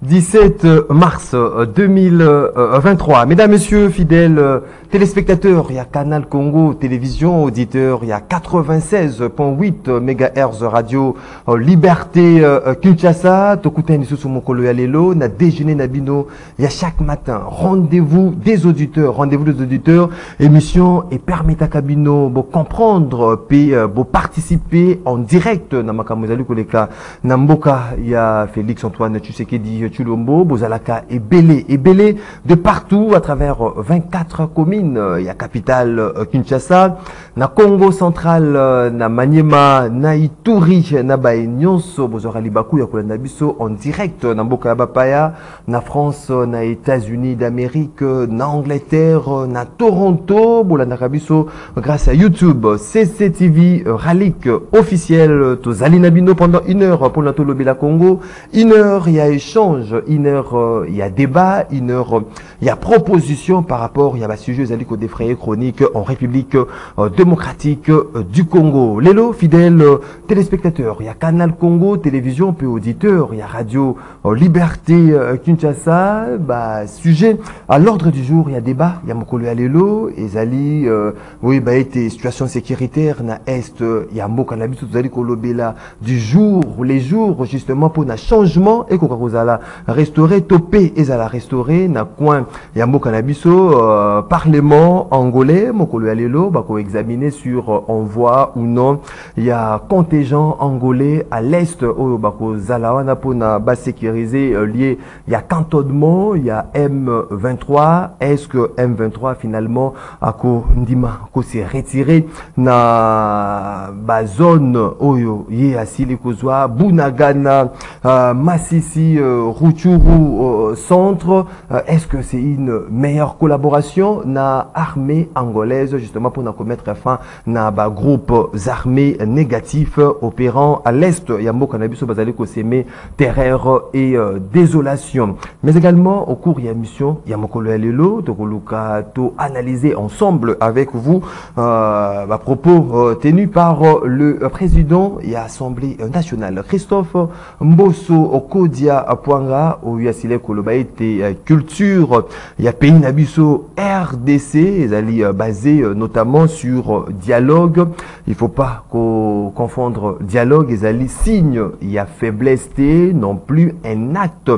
17 mars 2023. Mesdames, Messieurs, fidèles téléspectateurs, il y a Canal Congo Télévision, auditeurs, il y a 96.8 MHz radio Liberté Kinshasa, Tokuten Isusu Mokolo Yalelo, na déjeuner Nabino, il y a chaque matin rendez-vous des auditeurs, émission et permettre à Kabino de comprendre, puis de participer en direct dans Makamozali Koleka, Namboka, il y a Félix Antoine Tshisekedi Chulombo, Bozalaka et Belé de partout à travers 24 communes. Il y a capitale Kinshasa, na Congo central, na Maniema, na Ituri, na Baïnyonso, Bozorali Bakou, Yakola Nabiso en direct, na Mboka Bapaya, na France, na États-Unis d'Amérique, na Angleterre, na Toronto, Bolanda Kabiso, grâce à YouTube, CCTV, Ralik officiel, Tozali Nabino pendant 1 heure pour la Congo, 1 heure, il y a échange, 1 heure, il y a débat, 1 heure, il y a proposition par rapport, il y a un sujet au défrayé chronique en République démocratique du Congo. Lélo, fidèles téléspectateurs, il y a Canal Congo Télévision, puis auditeurs, il y a Radio Liberté Kinshasa, sujet à l'ordre du jour, il y a débat, il y a Mokolo Lélo, et Zali, oui, situation sécuritaire, na Est, il y a Mokanabiso, Zali Kolobela, du jour, les jours, justement, pour un changement, et Kokarozala, restaurer, topé, et Zala restaurer, na coin, il y a Mokanabiso, Parlement angolais, Mokolo Alelo, examiner sur envoi ou non. Il y a contingent angolais à l'est, Zalawana pour bas sécurisé lié. Il y a cantonnement, il y a M23. Est-ce que M23 finalement a ndima s'est retiré na zone oyo yé asili kozwa Bunagana, Massissi, Rutshuru centre. Est-ce que c'est une meilleure collaboration na armée angolaise justement pour commettre fin na groupes armés négatifs opérant à l'est yambo cannabis bazali ko semer terreur et désolation, mais également au cours de mission yamokolo lelo to koluka to analyser ensemble avec vous propos tenus par le président et Assemblée nationale Christophe Mbosso Okodia Apwanga au Yasile Kolobaite culture il y a pays nabiso RDC, ils allaient basé notamment sur dialogue. Il faut pas confondre dialogue et allaient signe. Il y a faiblesse non plus un acte.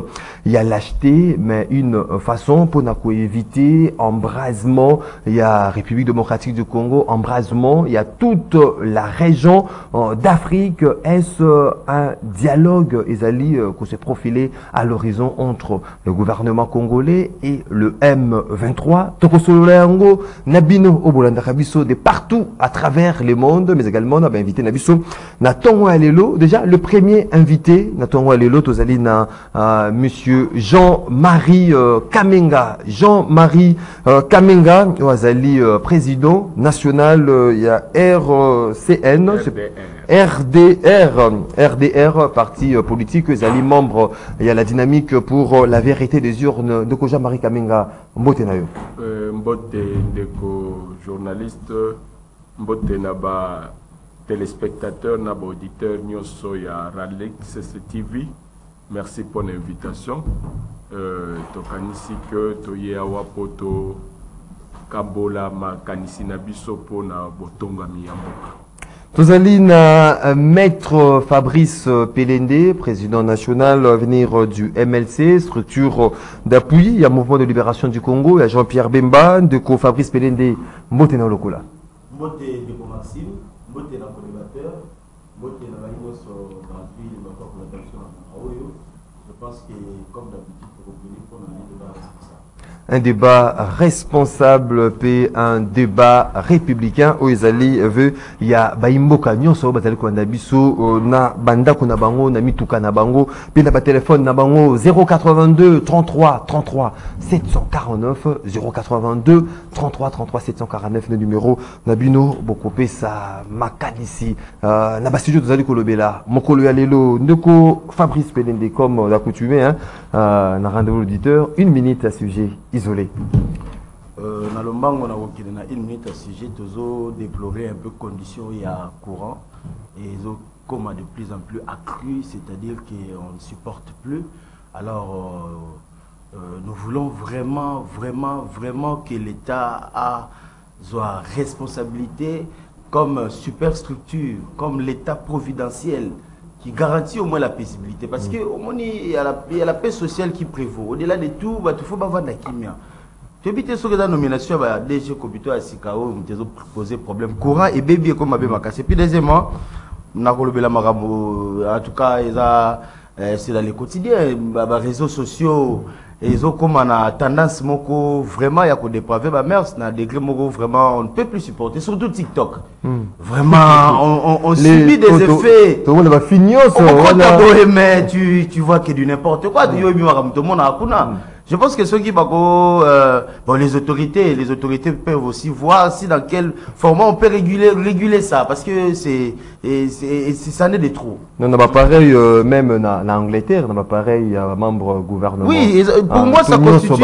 Il y a lâcheté, mais une façon pour éviter embrasement. Il y a République démocratique du Congo, embrasement. Il y a toute la région d'Afrique. Est-ce un dialogue? Ils allaient se profiler à l'horizon entre le gouvernement congolais et le M23. Tokosololango, Nabino, Obolanda Kabiso, de partout à travers le monde, mais également on a invité Nabiso, Natongo Alelo. Déjà, le premier invité, Natongo Alelo, Tozali na monsieur Jean-Marie Kamenga. Jean-Marie Kamenga, Oazali président national, il y a RCN, RDR, parti politique, ils allaient membres, il y a la dynamique pour la vérité des urnes de Jean-Marie Kamenga. Mbote nayo. Mbote ndeko journaliste, mbote naba téléspectateur, naba auditeur, nyonso ya Ralik CCTV. Merci pour l'invitation. Tokanisi que toye awa poto kabola makanisi na biso po na botonga miyamboka. Tozaline, maître Fabrice Pelende, président national venir du MLC, structure d'appui, il y a Mouvement de Libération du Congo, il y a Jean-Pierre Bemba, de Fabrice Pelende, Mbote na Lokola. Mbote de Maxime, Mbote na collimateur, Mbote na Maïmos dans la ville, je pense que comme d'habitude, pour revenir pour un débat responsable et un débat républicain où Izali veut il y a baimboka nyonso bazali ko ndabiso na banda ko na bango na mituka na bango pe na ba téléphone na bango 082 33 33 749 082 33 33 749 le numéro na bino bokopé sa makanisi na ba studio tozali ko lobela mokolo ya lelo ndeko Fabrice Pelende comme d'accoutumé hein na rendez-vous l'auditeur 1 minute à sujet isolé. Dans le banc, on a 1 minute à sujet, toujours déplorer un peu conditions il y a courant et comme de plus en plus accru, c'est-à-dire qu'on ne supporte plus. Alors, nous voulons vraiment, vraiment, vraiment que l'État a sa responsabilité comme superstructure, comme l'État providentiel qui garantit au moins la paisibilité. Parce qu'au moins, il y a la paix sociale qui prévaut. Au-delà de tout, il faut pas vendre la kimia. Tu habites sur la nomination, DG Kobito à Sikao, tu as posé problème courant et bébé comme ma cassé. Puis deuxièmement, en tout cas, c'est dans les quotidiens, les réseaux sociaux, ils ont comme on tendance vraiment à dépraver ma mère, c'est un degré vraiment on ne peut plus supporter, surtout TikTok. Vraiment, on subit des effets. Tout le monde va finir. Mais tu vois que du n'importe quoi. Je pense que ceux qui bon, les autorités peuvent aussi voir si dans quel format on peut réguler ça, parce que ça n'est de trop. Non, pas pareil, même en Angleterre, non, pas pareil, membre gouvernement. Oui, pour moi, ça constitue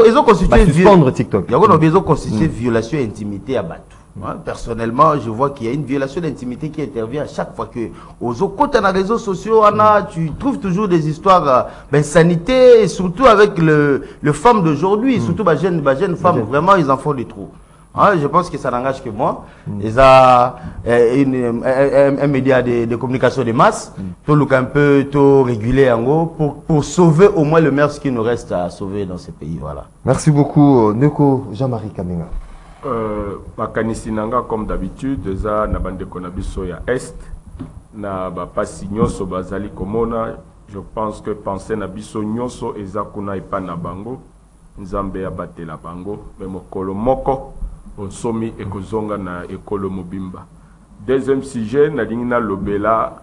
ils ont constitué suspendre TikTok. Ils ont constitué violation d'intimité à Batou. Personnellement, je vois qu'il y a une violation d'intimité qui intervient à chaque fois que aux côtés des réseaux sociaux, tu trouves toujours des histoires sanitaires, et surtout avec le femme d'aujourd'hui, surtout les jeunes femmes, vraiment ils en font des trous. Je pense que ça n'engage que moi. Ils ont un média de communication de masse, tout le un peu tout régulé en gros pour sauver au moins le maire ce qui nous reste à sauver dans ce pays. Voilà. Merci beaucoup, Neko Jean-Marie Kamenga. Makanisi nanga comme d'habitude déjà na bande konabiso ya est na ba pasi nyonso bazali komona. Je pense que penser na biso nyonso eza kuna ipa na bango nzambe ya batela bango me mokolo moko onsomi ekozonga na ekolo mobimba. Deuxième sujet na lingina lobela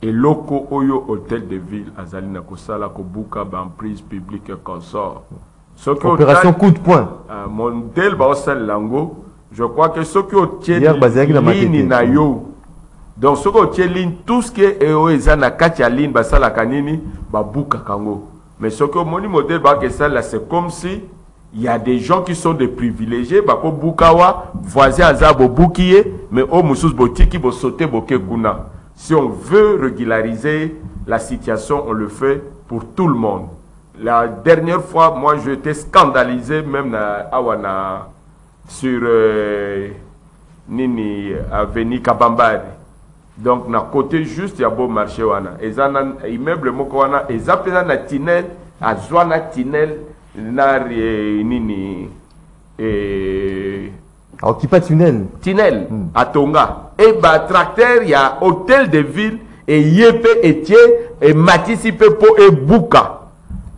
eloko oyo hôtel de ville azali na kosala kobuka ba emprise publique et consort. Opération coup de poing. Mon tel Baosal Lango, je crois que ce qui est ligne na yo. Donc ce qui est ligne, tout ce qui est EOEZA na katia ligne basala kanini babuka kango. Mais ce que mon modèle là, c'est comme si il y a des gens qui sont des privilégiés, bako bukawa, voisin azabo bukiye, mais au musus botiki bo sauter boke kuna. Si on veut régulariser la situation, on le fait pour tout le monde. La dernière fois, moi, j'étais scandalisé, même sur Nini, avenue Kabambari. Donc, na côté juste, il y a beau marché. Et ça, immeuble, et ça, na tunnel, à Zouana tunnel, na Nini, Occupé tunnel. Tunnel, à Tonga. Et bah, tracteur, il y a hôtel de ville, et Yépe, Etier, et Matisse, Pepo, et Bouka.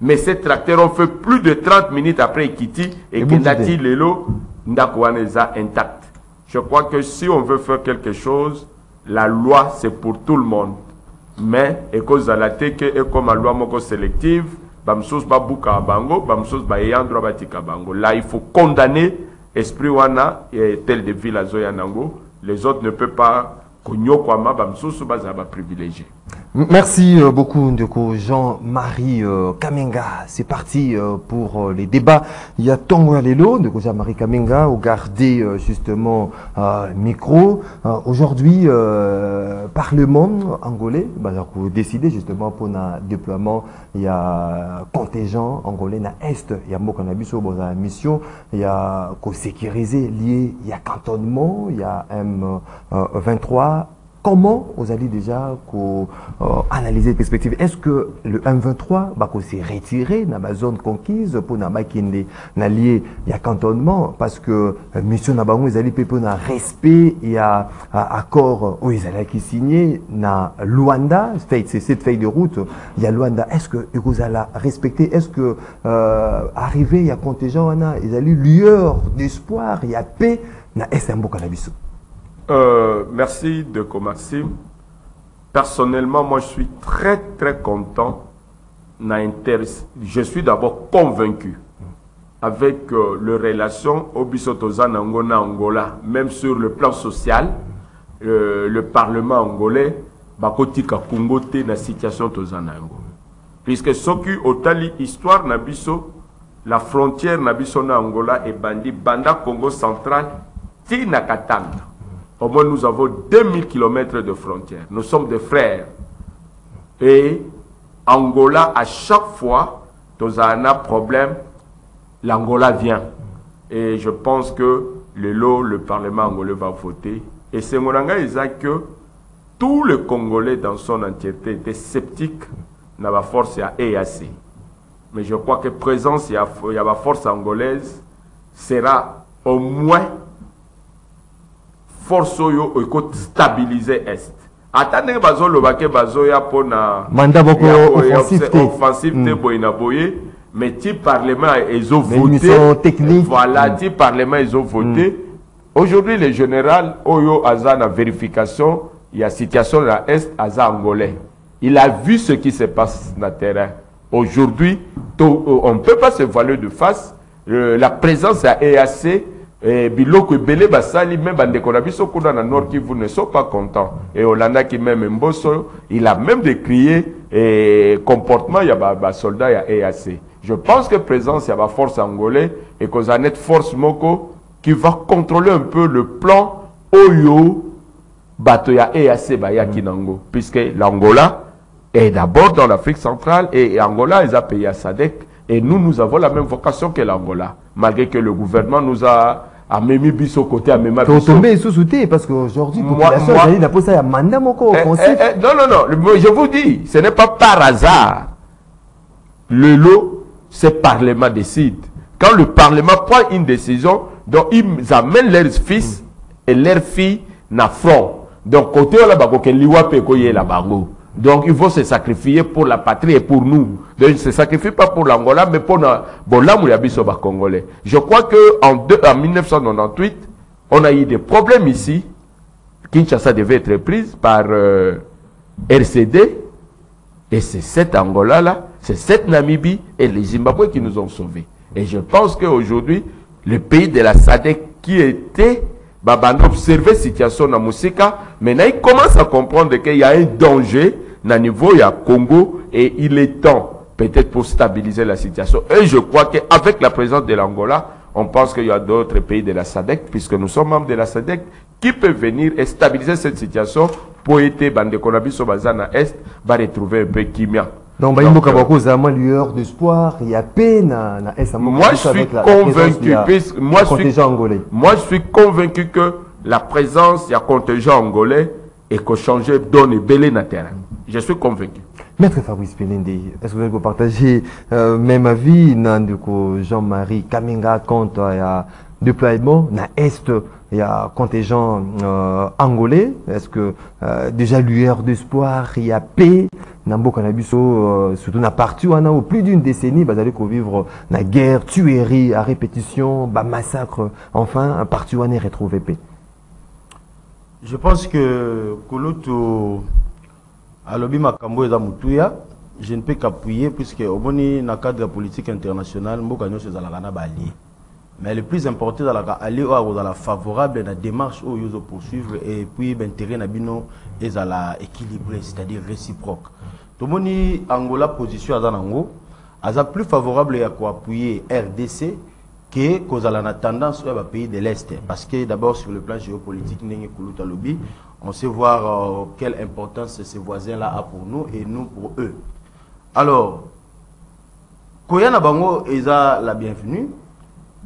Mais ces tracteurs ont fait plus de 30 minutes après Kiti et Kendati Lelo Ndakouaneza intact. Je crois que si on veut faire quelque chose, la loi c'est pour tout le monde. Mais, et cause à la teke, et comme la loi moko sélective, bamsos babuka bango, bamsos ba yandro batika bango. Là, il faut condamner esprit wana et tel de ville à Zoyanango. Les autres ne peuvent pas konyokwama bamsos bazaba privilégié. Merci beaucoup Ndeko Jean-Marie Kamenga. C'est parti pour les débats. Il y a Tongo Alelo, Ndeko Jean-Marie Kamenga, au gardé justement micro. Aujourd'hui, Parlement angolais, vous décidez justement pour un déploiement. Il y a contingent angolais na Est, il y a Mokanabiso dans la mission, il y a sécurisé lié, il y a cantonnement, il y a M23. Comment vous allez déjà analyser les perspectives? Est-ce que le M23 s'est retiré dans la zone conquise pour n'allier il y a cantonnement parce que mission Nabango ils allaient pour un respect il y a accord où ils allaient qui signé na Luanda c'est cette feuille de route il y a Luanda est-ce que vous allez respecter est-ce que arrivé il y a contingent ils allaient lueur d'espoir il y a paix na SMBO Canabiso. Merci de Maxime. Personnellement, moi je suis très très content. Je suis d'abord convaincu avec les relations au Bisotozan Angola, même sur le plan social, le Parlement angolais, Bakotika Kungote na situation Tozanango. Puisque ce qui otali histoire Nabiso, la frontière Nabiso na Angola et Banda Congo central, Tina Katanga. Au moins, nous avons 2000 km de frontières. Nous sommes des frères. Et Angola, à chaque fois, dans un problème, l'Angola vient. Et je pense que le Parlement angolais va voter. Et c'est mon engagement que tous les Congolais dans son entièreté étaient sceptiques dans la force à EAC. Mais je crois que présence, il y a la force angolaise sera au moins force pour stabiliser Est. Attendez que bazo le baké bazo ya pona mandat beaucoup offensif mais ti parlement ils ont voté technique. Voilà, ti parlement ils ont voté. Aujourd'hui le général Oyo Azana vérification, il y a situation dans l'Est Aza angolais. Il a vu ce qui se passe dans le terrain. Aujourd'hui, on ne peut pas se voiler de face. La présence à EAC, Biloko Belé Basali, même Bandekonabiso Kouda dans Nord Kivu ne sont pas contents. Et Olanda qui même Mbosso, il a même décrié comportement, il y a des soldats à EAC. Je pense que présence, il y a la force angolaise et qu'on a une force Moko qui va contrôler un peu le plan Oyo Batoya EAC Baya Kinango. Puisque l'Angola est d'abord dans l'Afrique centrale et Angola est un pays à SADC. Et nous avons la même vocation que l'Angola. Malgré que le gouvernement nous a mis biso côté, a même tombé sous-souté parce qu'aujourd'hui, la population n'a pas ça, mandat moko offensif. Non, je vous dis, ce n'est pas par hasard. Le lot, c'est le Parlement décide. Quand le Parlement prend une décision, donc ils amènent leurs fils et leurs filles dans front. Donc, côté là, donc, il faut se sacrifier pour la patrie et pour nous. Donc, il ne se sacrifie pas pour l'Angola, mais pour les Congolais. Je crois qu'en 1998, on a eu des problèmes ici. Kinshasa devait être prise par RCD. Et c'est cette Angola-là, c'est cette Namibie et les Zimbabwe qui nous ont sauvés. Et je pense qu'aujourd'hui, le pays de la SADC qui était observer la situation dans Moussika, maintenant il commence à comprendre qu'il y a un danger au niveau du Congo et il est temps peut-être pour stabiliser la situation. Et je crois qu'avec la présence de l'Angola, on pense qu'il y a d'autres pays de la SADC, puisque nous sommes membres de la SADC, qui peuvent venir et stabiliser cette situation pour aider Bandekonabiso Bazana Est, va retrouver un peu Kimia. Donc, il y a une lueur d'espoir, il y a peine à Est. Moi, je suis convaincu, moi, je suis convaincu que la présence du contingent angolais est que changer donne et belé dans le terrain. Je suis convaincu. Maître Fabrice Pelende, est-ce que vous pouvez partager même avis Jean-Marie Kaminga contre le déploiement dans l'Est? Il y a un contingent angolais. Est-ce que déjà lueur d'espoir, il y a paix dans Bokanabiso, surtout dans la partie où on a plus d'une décennie, vous allez vivre la guerre, tuerie à répétition, massacre, enfin, un parti où on est retrouvé paix. Je pense que Kouloutou Alobi Makambo et Zamoutuya, je ne peux qu'appuyer puisque au bon dans le cadre de la politique internationale, Mbokano c'est Zalagana Bali. Mais le plus important, c'est d'aller dans la favorable dans la démarche où ils poursuivre et puis l'intérêt nabino est équilibré, c'est-à-dire réciproque. Tout le monde Angola position à Zanango, a plus favorable à appuyer RDC que la tendance au pays de l'Est. Parce que d'abord sur le plan géopolitique, on sait voir quelle importance ces voisins-là a pour nous et nous pour eux. Alors, Koyana Bango est la bienvenue.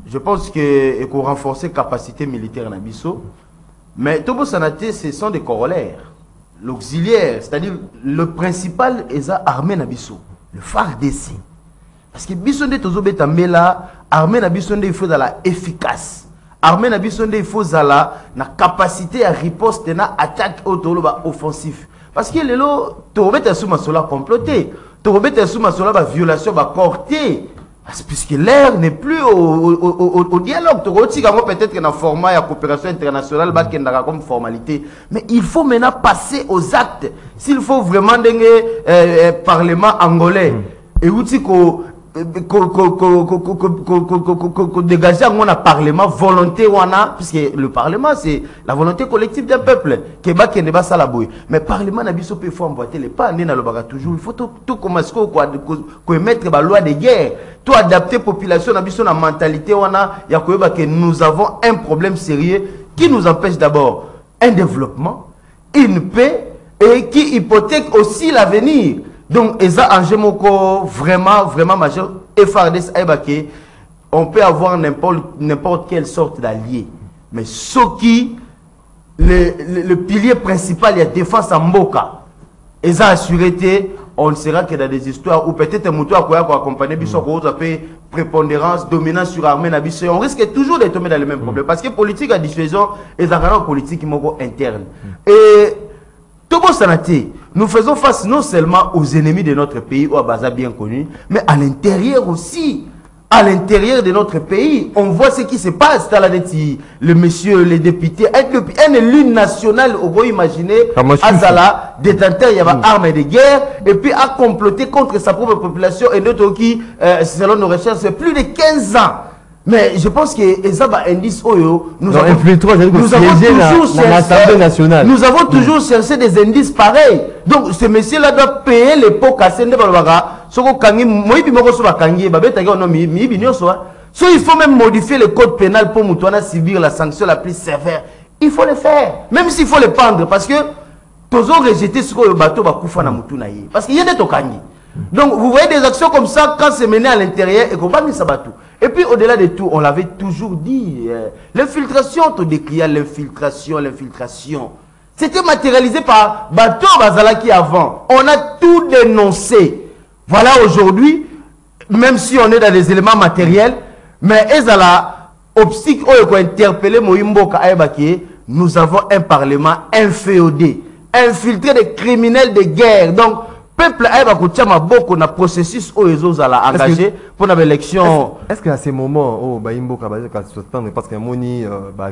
Je pense qu'il faut renforcer la capacité militaire en Abisso. Mais Tobo Sanate, ce sont des corollaires. L'auxiliaire, c'est-à-dire le principal est l'armée Nabisso, le phare d'essai. Parce que Bisson de Tozo Betamela, l'armée Nabisso, il faut la efficace. L'armée Nabisso, il faut la capacité à riposte et à attaque offensif. Parce que les lots, Tobo Betassouma sola comploté, Tobo Betassouma sola violation, corté. Puisque l'air n'est plus au dialogue. Peut-être dans le format de coopération internationale, comme formalité. Mais il faut maintenant passer aux actes. S'il faut vraiment un parlement angolais, et dégager un parlement volonté, puisque le parlement c'est la volonté collective d'un peuple. Mais le parlement n'a pas faut emboîter les pas. Il faut tout commencer à mettre la loi de guerre. Tout adapter la population à la mentalité. Que nous avons un problème sérieux qui nous empêche d'abord un développement, une paix et qui hypothèque aussi l'avenir. Donc, Eza Angemoko, vraiment, vraiment majeur. Et FARDC, on peut avoir n'importe quelle sorte d'allié. Mais ce qui, le pilier principal, il y a défense en Mboka. Eza assurété, on ne sera que dans des histoires où peut-être un mouton a accompagné prépondérance, dominance sur l'armée. On risque toujours de tomber dans les mêmes problèmes. Parce que politique à dissuasion, et en politique interne. Et nous faisons face non seulement aux ennemis de notre pays, ou à Baza bien connu, mais à l'intérieur aussi. À l'intérieur de notre pays, on voit ce qui se passe dans la le monsieur, les députés, un élu national, on peut imaginer, Azala, détenteur, il y avait armes de guerre, et puis a comploté contre sa propre population, et d'autres qui, selon nos recherches, c'est plus de 15 ans. Mais je pense que Ezaba indice Oyo, nous avons toujours cherché des indices pareils. Donc ce monsieur-là doit payer les pots cassés de Balbaga. So il faut même modifier le code pénal pour Moutouana subir la sanction la plus sévère. Il faut le faire, même s'il faut le pendre, parce que tous ont rejeté ce que le bateau va couper dans Moutounaï. Parce qu'il y a des tokangi. Donc vous voyez des actions comme ça quand c'est mené à l'intérieur et qu'on va mettre ça bateau. Et puis au-delà de tout, on l'avait toujours dit, l'infiltration, tout décriait l'infiltration. C'était matérialisé par Bato Bazalaki avant. On a tout dénoncé. Voilà aujourd'hui, même si on est dans des éléments matériels, mais Ezala, obstacle qui a interpellé Moïmboka Aïbaki, nous avons un parlement inféodé, infiltré des criminels de guerre. Donc, peuple a beaucoup de processus où ils ont engagé pour l'élection. Est-ce qu'à ces moments, oh, Baimbo parce que Moni,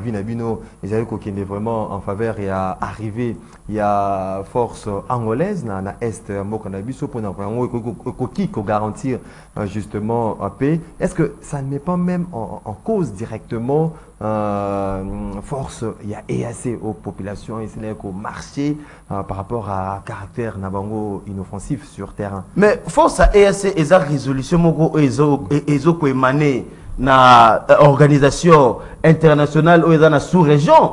Vinabino, ils avaient vraiment en faveur et à arriver, il y a force angolaise dans l'Est, Mokanabiso, pour garantir justement la paix. Est-ce que ça ne met pas même en cause directement force, il y a EAC aux populations, et c'est qu'au marché par rapport à caractère Nabango inoffensif sur terrain? Mais force à EAC, et sa résolution, Ezo ko émané na organisation internationale ou dans la sous-région.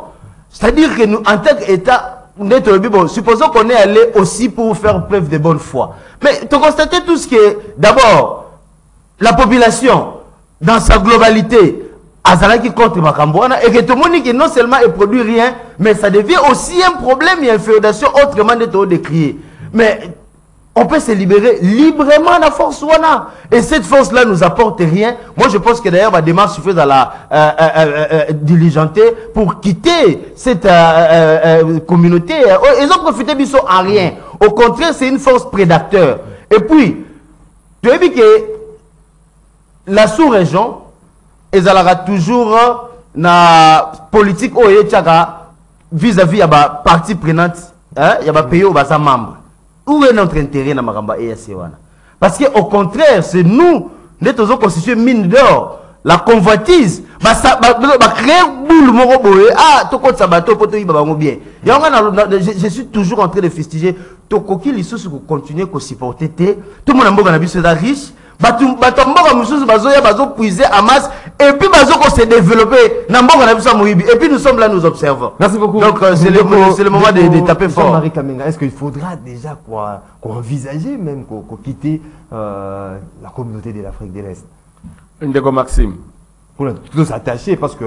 C'est-à-dire que nous, en tant qu'État, supposons qu'on est allé aussi pour faire preuve de bonne foi. Mais tu constates tout ce qui est, d'abord, la population, dans sa globalité, Azalaki contre Makambouana, et que tout le monde dit que non seulement elle produit rien, mais ça devient aussi un problème, il y a une féodation autrement décriée. Mais on peut se libérer librement de la force Wana. Et cette force-là nous apporte rien. Moi, je pense que d'ailleurs, ma démarche se fait à la diligenter pour quitter cette communauté. Ils ont profité de ça en rien. Au contraire, c'est une force prédateur. Et puis, tu as vu que la sous-région, ils aura toujours na politique vis-à-vis de la partie prenante, il y a pays où il membre. Où est notre intérêt dans Maramba EAC? Parce qu'au contraire, c'est nous, nous avons constitué mine d'or, la convoitise, je suis toujours en train de fustiger. Tokoki lisusu ko continuer ko supporter tout le monde a besoin d'être riche. Puiser à masse et puis se développer. Et puis nous sommes là, nous observons. Merci beaucoup. Donc c'est le moment de taper fort. Marie Kamenga, est-ce qu'il faudra déjà envisager même qu'on quitter la communauté de l'Afrique de l'Est? Ndeko Maxime. Pour tous s'attacher parce que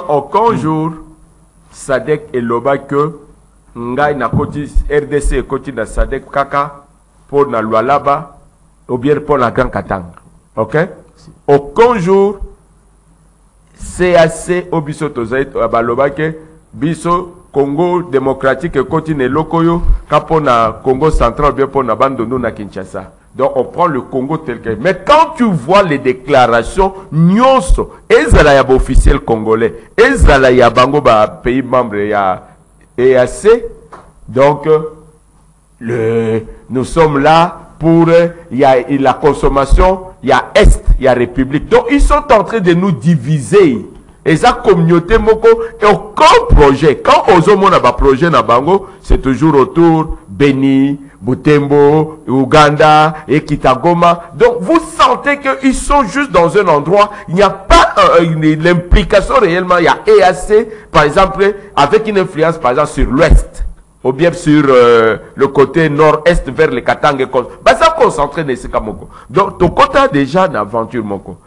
aucun jour Sadek et Loba que Ngai na koti RDC et koti na Sadek Kaka pour na Lualaba ou bien pour la Grand Katang. Ok? Aucun jour CAC au biso tozait Baloba que biso Congo démocratique et koti ne lokoyo kapo na Congo central bien pour na bandono na Kinshasa. Donc on prend le Congo tel quel. Mais quand tu vois les déclarations, nyonso, ezala ya officiel congolais, ezala ya bango ba pays membre ya EAC. Donc nous sommes là pour la consommation, il y a Est, il y a République. Donc ils sont en train de nous diviser. Et ça communauté moko et aucun projet. Quand on a un projet na bango, c'est toujours autour Beni, Butembo, Uganda et Kitagoma. Donc vous sentez qu'ils sont juste dans un endroit, il n'y a pas l'implication réellement, il y a EAC, par exemple, avec une influence par exemple sur l'Ouest. ou bien sur le côté nord-est vers le Katanga. Bah, ça concentré dans ce cas. Donc, ton côté déjà d'aventure, mon co.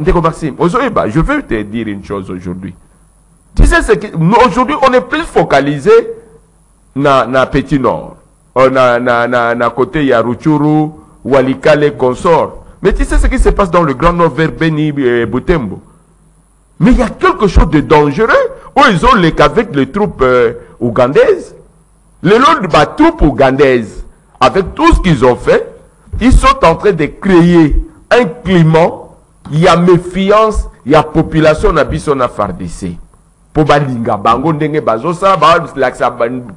Ndeko Maxime, je veux te dire une chose aujourd'hui. Tu sais, aujourd'hui, on est plus focalisé na Petit Nord. Na côté Yaruchuru, Walikale, consort. Mais tu sais ce qui se passe dans le Grand Nord vers Beni et Butembo. Mais il y a quelque chose de dangereux où ils ont les qu'avec les troupes ougandaises. Les troupes ougandaises, avec tout ce qu'ils ont fait, ils sont en train de créer un climat. Il y a méfiance, il y a population na biso na FARDC. Pour balinga bango ndenge bazosa la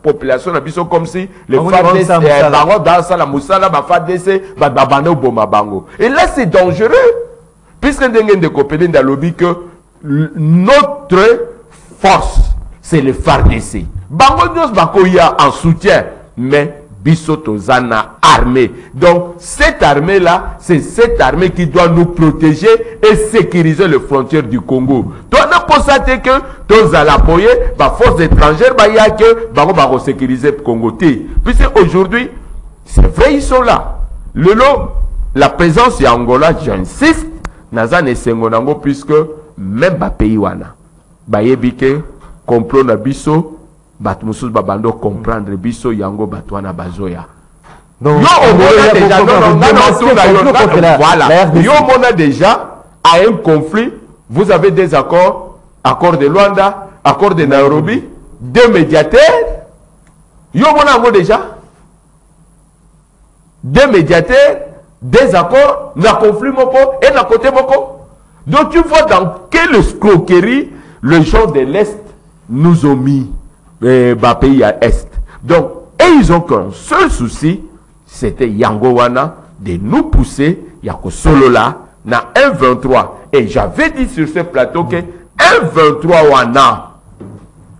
population na biso comme si les FARDC bango dans ça la musala ba FARDC ba babana boma bango. Et là c'est dangereux puisque ndenge de copéler dans lobby que notre force c'est le FARDC. Bango nyos bakoya en soutien mais biso tozana armée. Donc cette armée là, c'est cette armée qui doit nous protéger et sécuriser les frontières du Congo. Tu as constaté que tous à l'appuyer, la force étrangère, il y a que va sécuriser le Congo. Puisque aujourd'hui, c'est vrai ils sont là. La présence de Angola, j'insiste, Nazan et Sengonango, puisque même le pays wana, bayebike complot na biso. Batmusus babando comprendre biso yango batwana bazoya. Donc yo on a déjà à un conflit, vous avez des accords, accord de Luanda, accord de Nairobi, deux médiateurs. Yo on a déjà deux médiateurs, des accords, na conflit moko et na côté moko. Donc tu vois dans quelle escroquerie les gens de l'Est nous ont mis. Pays à Est. Donc, et ils ont qu'un seul souci, c'était Yangowana de nous pousser, Yako Solo là, na 1-23. Et j'avais dit sur ce plateau que 1-23 wana,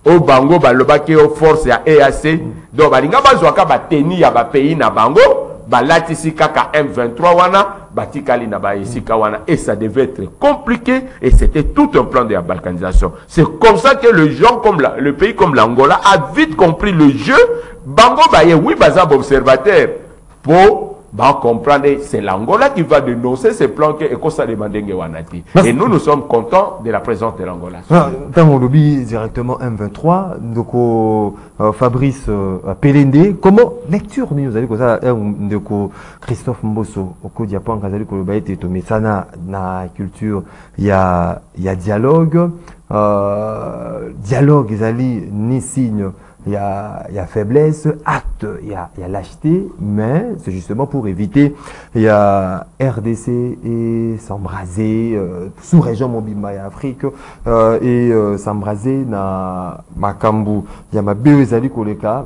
au Bango, balobaki au force ya EAC, donc balinga bazwaka bateni ya ba pays na Bango, balatisi kaka 1-23 wana, batikali na ba esika wana, et ça devait être compliqué, et c'était tout un plan de la balkanisation. C'est comme ça que le pays comme l'Angola a vite compris le jeu. Bango baye, oui, bazab observateur, pour comprendre, c'est l'Angola qui va dénoncer ces plans que Ekosa demandenge wanati. Et nous sommes contents de la présence de l'Angola. Dans mon lobby directement M23, donc Fabrice Pelende, comment lecture nous allez comme ça, donc Christophe Mbosso, au coup d'Yapan, Kazali Kolobaïte et Tomesana, na culture, il y a dialogue, dialogue, Zali, ni signe. Il y a faiblesse, acte, il y a lâcheté, mais c'est justement pour éviter, il y a RDC et s'embraser, sous-région Mobimba et Afrique, et s'embraser na Makambu, il y a ma Bézali Koleka.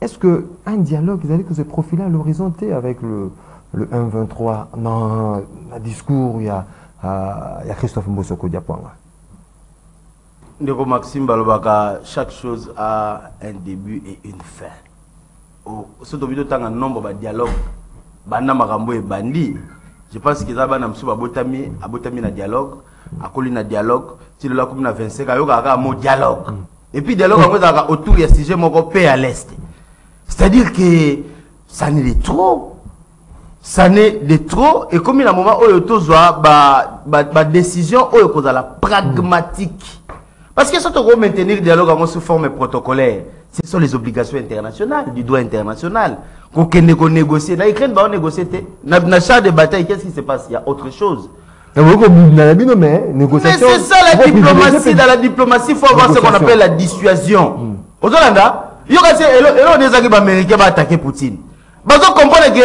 Est-ce que un dialogue, que se profile à l'horizon avec le 1-23, dans le discours, il y a Christophe Mbosoko Diapwanga? Ndeko Maxime Balobaka, chaque chose a un début et une fin. Surtout vidéo tant un nombre de dialogue, banda makambo et bandi. Je pense que ça va namsu abotami na dialogue, akoli na dialogue. Si le la comme na 25, ayoka aka mo dialogue. Et puis dialogue on autour ya sujet moko paix à l'est. C'est-à-dire que ça n'est de trop. Ça n'est de trop et comme il y a un moment où il y a ba décision où il y a la pragmatique. Parce que si on veut maintenir le dialogue sous forme protocolaire, ce sont les obligations internationales, du droit international. Qu'on négocier. Dans l'Ukraine, on négocie. Dans le champ de bataille, qu'est-ce qui se passe? Il y a autre chose. Mais c'est ça la diplomatie. Dans la diplomatie, il faut avoir ce qu'on appelle la dissuasion. Aux Hollandais, il y a des Américains qui vont attaquer Poutine. Parce qu'on comprend que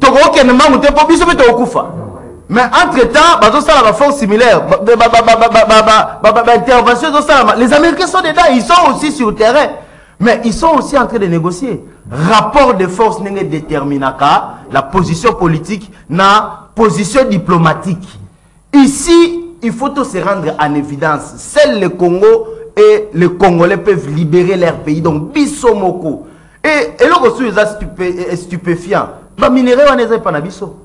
Togo qui est membre de Poutine, mais entre-temps, la force similaire, intervention, les Américains sont dedans, ils sont aussi sur le terrain. Mais ils sont aussi en train de négocier. Rapport de force n'est déterminaka la position politique, la position diplomatique. Ici, il faut tout se rendre en évidence. Seul le Congo et les Congolais peuvent libérer leur pays. Donc, Bissomoko. Et le est stupéfiant. Les minéraux, on n'est pas biso.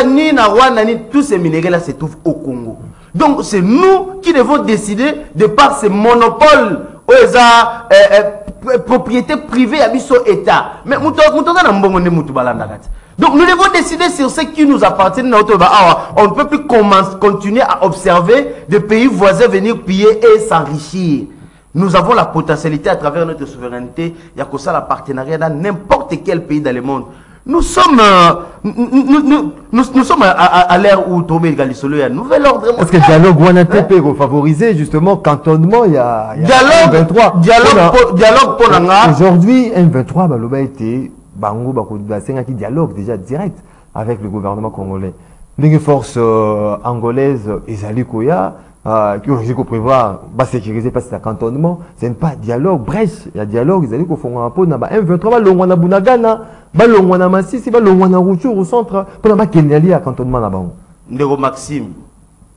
Ni na Rwanda, ni tous ces minéraux-là se trouvent au Congo. Donc, c'est nous qui devons décider de par ces monopoles propriété privée à biso état. Mais donc nous devons décider sur ce qui nous appartient. On ne peut plus continuer à observer des pays voisins venir piller et s'enrichir. Nous avons la potentialité à travers notre souveraineté. Il y a que ça, la partenariat dans n'importe quel pays dans le monde. Nous sommes, nous sommes à l'ère où Tomé Galisolo est un nouvel ordre mondial. Est-ce que le dialogue Wanatepe est favorisé justement cantonnement? Il y a M23. Dialogue pour l'anga. Aujourd'hui, M23 Baloba était Bango Bakoudbasenga qui dialogue déjà direct avec le gouvernement congolais. Les forces angolaises et Zalikoya qui ont prévoir de sécuriser parce que c'est cantonnement, c'est pas dialogue, bref, il y a dialogue, ils allaient font un peu dans M23, l'ongwana Bunagana, l'ongwana Massisi, l'ongwana Routour au centre, pour la Kenyali à cantonnement là-bas. Ndego Maxime,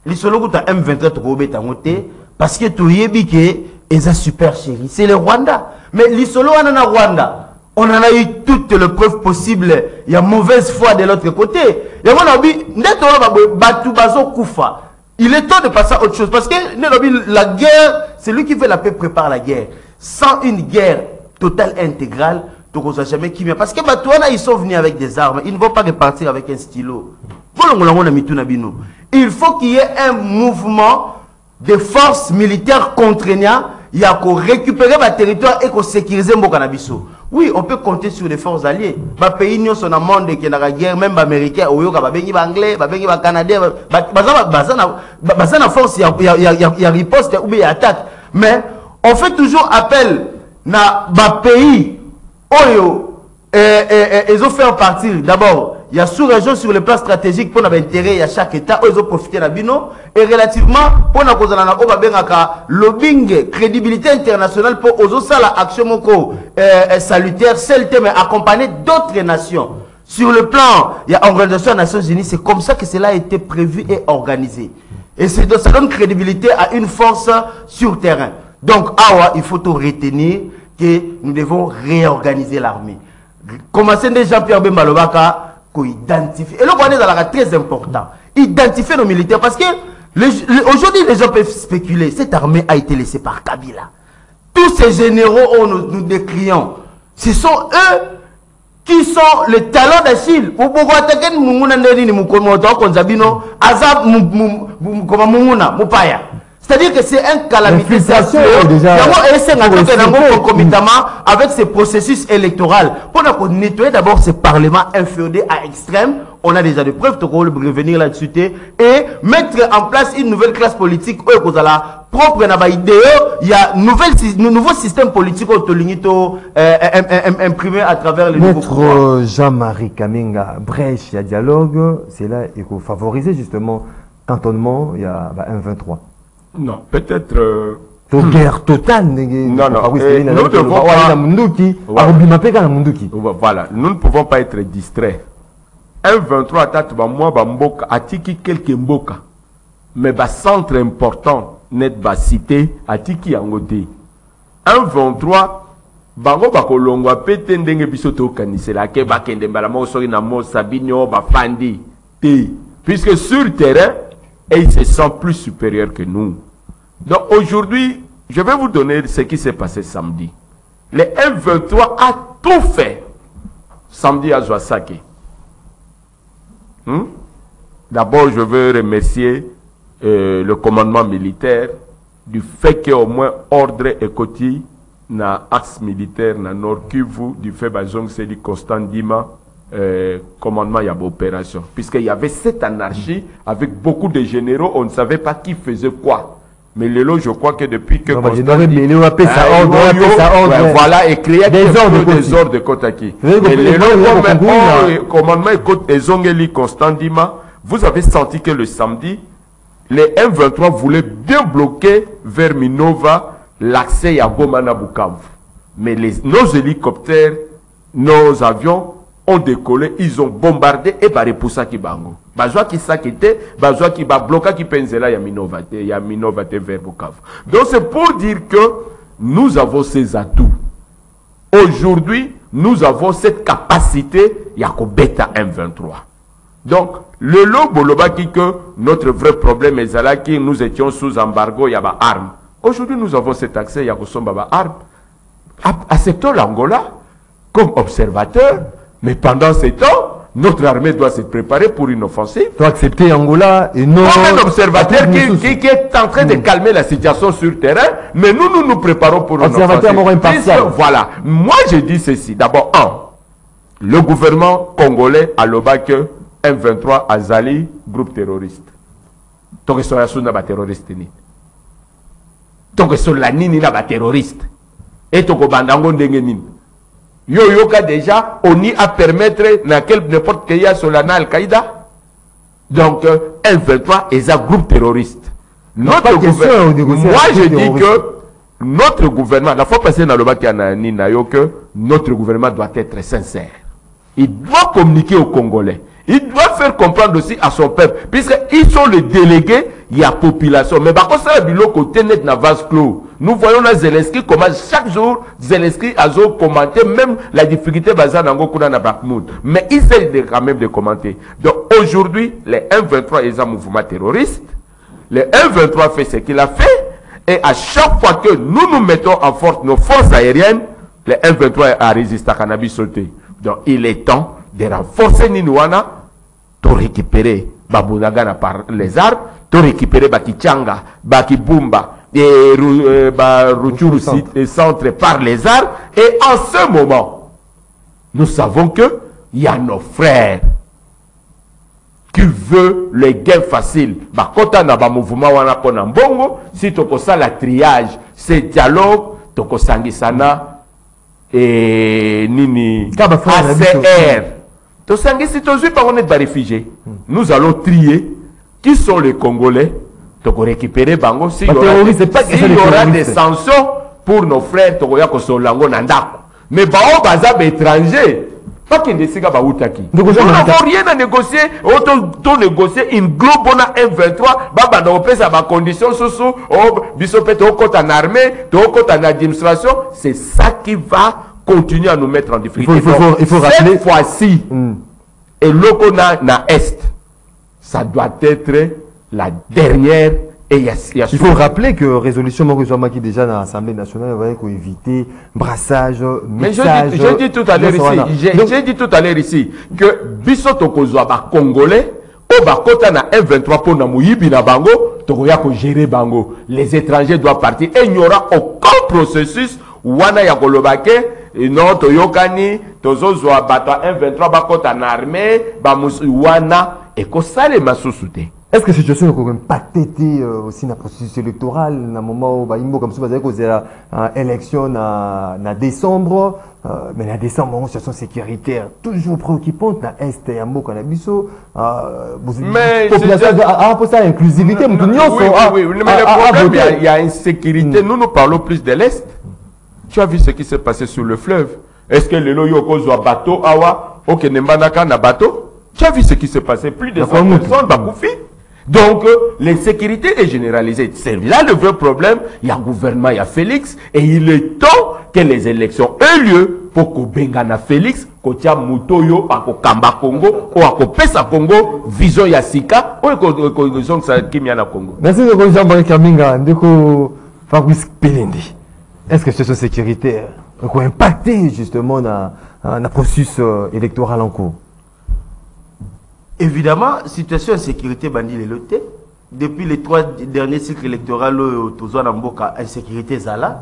les solo que M23 trouvés ta montée parce que tu y es biqué et ça super chéri, c'est le Rwanda. Mais les solo en Rwanda, on en a eu toutes les preuves possibles. Il y a mauvaise foi de l'autre côté. Il y a mon avis, il est temps de passer à autre chose. Parce que la guerre, c'est lui qui fait la paix, prépare la guerre. Sans une guerre totale et intégrale, jamais qui vient. Parce que ils sont venus avec des armes. Ils ne vont pas repartir avec un stylo. Il faut qu'il y ait un mouvement de forces militaires contraignants. Il y a qu'à récupérer le territoire et qu'à sécuriser Mbokanabiso. Oui, on peut compter sur les forces alliées. Les pays qui sont dans le monde, qui sont dans la guerre, même les Américains, les Anglais, les Canadiens, il force, il y a riposte ou il y a attaque. Mais on fait toujours appel à des pays où ils ont fait partir. D'abord, il y a sous-région sur le plan stratégique pour l'intérêt à chaque État, ils ont profité de Bino. Et relativement, pour la lobbying, crédibilité internationale pour la action salutaire, celle mais accompagner d'autres nations. Sur le plan, il y a l'Organisation des Nations Unies, c'est comme ça que cela a été prévu et organisé. Et ça donne crédibilité à une force sur terrain. Donc, il faut tout retenir que nous devons réorganiser l'armée. Commencer déjà Jean-Pierre Bembalobaka, qu'on identifie. Et là, on est très important. Identifier nos militaires. Parce que aujourd'hui, les gens peuvent spéculer. Cette armée a été laissée par Kabila. Tous ces généraux, nous décrions. Ce sont eux qui sont les talents d'Achille. C'est-à-dire que c'est un calamité concomitamment avec ces processus électoraux. Pour nettoyer d'abord ce parlement inféodé à extrême, on a déjà des preuves de revenir là-dessus et mettre en place une nouvelle classe politique propre à l'idée. Il y a un nouveau système politique imprimé à travers les nouveaux pouvoirs. Maître Jean-Marie Kaminga, brèche, il y a dialogue, c'est là il faut favoriser justement cantonnement, il y a M23. Non, peut-être... guerre totale. Non, non. Nous devons voilà, nous ne pouvons pas être distraits. M23 attaque moi Mboka, atiki quelques Mboka. Mais le centre important net ba cité atiki angote. M23 bango bakolongwa pete ndenge bisoto kanisela ke bakende mbala mo sori na mo sabinyo ba fandi te. Puisque sur le terrain, et ils se sentent plus supérieurs que nous. Donc aujourd'hui, je vais vous donner ce qui s'est passé samedi. Le M23 a tout fait samedi à Zouasake. D'abord, je veux remercier le commandement militaire du fait qu'au moins ordre et côté na axe militaire na Nord Kivu du fait Bazong Seli Constant Dima. Commandement il y a opération puisqu'il y avait cette anarchie avec beaucoup de généraux, on ne savait pas qui faisait quoi, mais le lot je crois que depuis que voilà et créer des ordres de Kotaki et le lot commandement Ezongeli Constant Dima, vous avez senti que le samedi les M23 voulaient bien bloquer vers Minova l'accès à Goma na Bukavu, mais nos hélicoptères, nos avions ont décollé, ils ont bombardé et barré pour ça qui bango. Bazwa qui s'inquiétait, bazwa qui ba bloqué qui penzela ya Minova vers Bukavu. Donc c'est pour dire que nous avons ces atouts. Aujourd'hui, nous avons cette capacité Yakobeta M23. Donc le loboloba qui que notre vrai problème est là que nous étions sous embargo, il y a ba armes. Aujourd'hui, nous avons cet accès Yakosomba ba armes. acceptons l'Angola comme observateur, mais pendant ce temps, notre armée doit se préparer pour une offensive. Tu dois accepter Angola et non... Comme un observateur qui est en train de calmer la situation sur le terrain, mais nous préparons pour une offensive. Observateur impartial. Voilà. Moi, je dis ceci. D'abord, le gouvernement congolais a le bac M23 Azali, groupe terroriste. Donc, ils sont là terroriste. Donc, ils sont là terroriste. Et donc, bandango dengenin. Yoka déjà, on y a permettre n'importe quel sur Al-Qaïda. Donc, M23 est un groupe terroriste. Notre gouvernement, moi je dis que notre gouvernement, la fois passée dans le bac que notre gouvernement doit être sincère. Il doit communiquer aux Congolais. Il doit faire comprendre aussi à son peuple, puisqu'ils sont les délégués, il y a population. Mais par contre, ça, côté net na vase clos. Nous voyons là Zelensky comment chaque jour, Zelensky a commenté même la difficulté basée dans Gokuna na Bakhmut. Mais il essaie quand même de commenter. Donc aujourd'hui, les M23 est un mouvement terroriste. Le M23 fait ce qu'il a fait. Et à chaque fois que nous mettons en force nos forces aériennes, le M23 a résisté à cannabis sauté. Donc il est temps de renforcer Ninouana pour récupérer Babunagana par les armes, pour récupérer Bakichanga, Bakibumba et Ruchuru centre par les armes. Et en ce moment, nous savons que il y a nos frères qui veulent les gains faciles. Bakota na ba mouvement wana pona mbongo, si toko ça la triage, c'est dialogue, toko sangisana et nini ACR. To sangisi to zui par on est réfugiés. Nous allons trier qui sont les Congolais, toko récupérer bango si il y aura des sanctions pour nos frères toko ya ko solango nandako. Mais bao bazab étranger. Pas qu'il décide à Outaki. Nous n'avons rien à négocier. Autant négocier une globale M23. Baba n'a pas sa condition sous bisopet au côté en armée, au côté en administration. C'est ça qui va continuer à nous mettre en difficulté. Il faut rappeler. Cette fois-ci, et l'Okona na Est, ça doit être la dernière. Il faut rappeler que résolution Morizoma qui déjà dans l'Assemblée nationale va éviter brassage, mixage. Mais j'ai dit tout à l'heure ici, j'ai dit tout à l'heure ici que Bisoto Kozwa Congolais, au Bakota na M23 pour na Mouyibi na Bango, Togoya ko gérer Bango. Les étrangers doivent partir et il n'y aura aucun processus wana ya kolobake et non toyokani tozozwa bata M23 bakota na armée ba wana et ko sale masusute. Est-ce que cette situation est impactée aussi dans le processus électoral, dans le moment où il comme ça, vous avez élection en décembre, mais en décembre, une situation sécuritaire toujours préoccupante dans l'Est et en Mokanabissou. Mais pour ça, inclusivité, oui, mais le problème, il y a une sécurité. Nous parlons plus de l'Est. Tu as vu ce qui s'est passé sur le fleuve. Est-ce que le Loyoko soit bateau, awa, ok, nembanaka na bateau? Tu as vu ce qui s'est passé? Plus de 100 personnes, Bakoufi. Donc, l'insécurité est généralisée. C'est là le vrai problème. Il y a gouvernement, il y a Félix. Et il est temps que les élections aient lieu pour que Bengana Félix, Kotia Mutoyo, Ako Kamba Congo, ou Ako Pesa Congo, Vision Yassika, ou Ako Vision Kimiana Congo. Merci de Jean-Marie Kaminga, Ndeko Fabrice Pelendi. Est-ce que cette sécurité a impacté justement dans le processus électoral en cours? Évidemment, situation de sécurité bandit les lotés. Depuis les 3 derniers cycles électoraux, Tozo Namboka, insécurité Zala.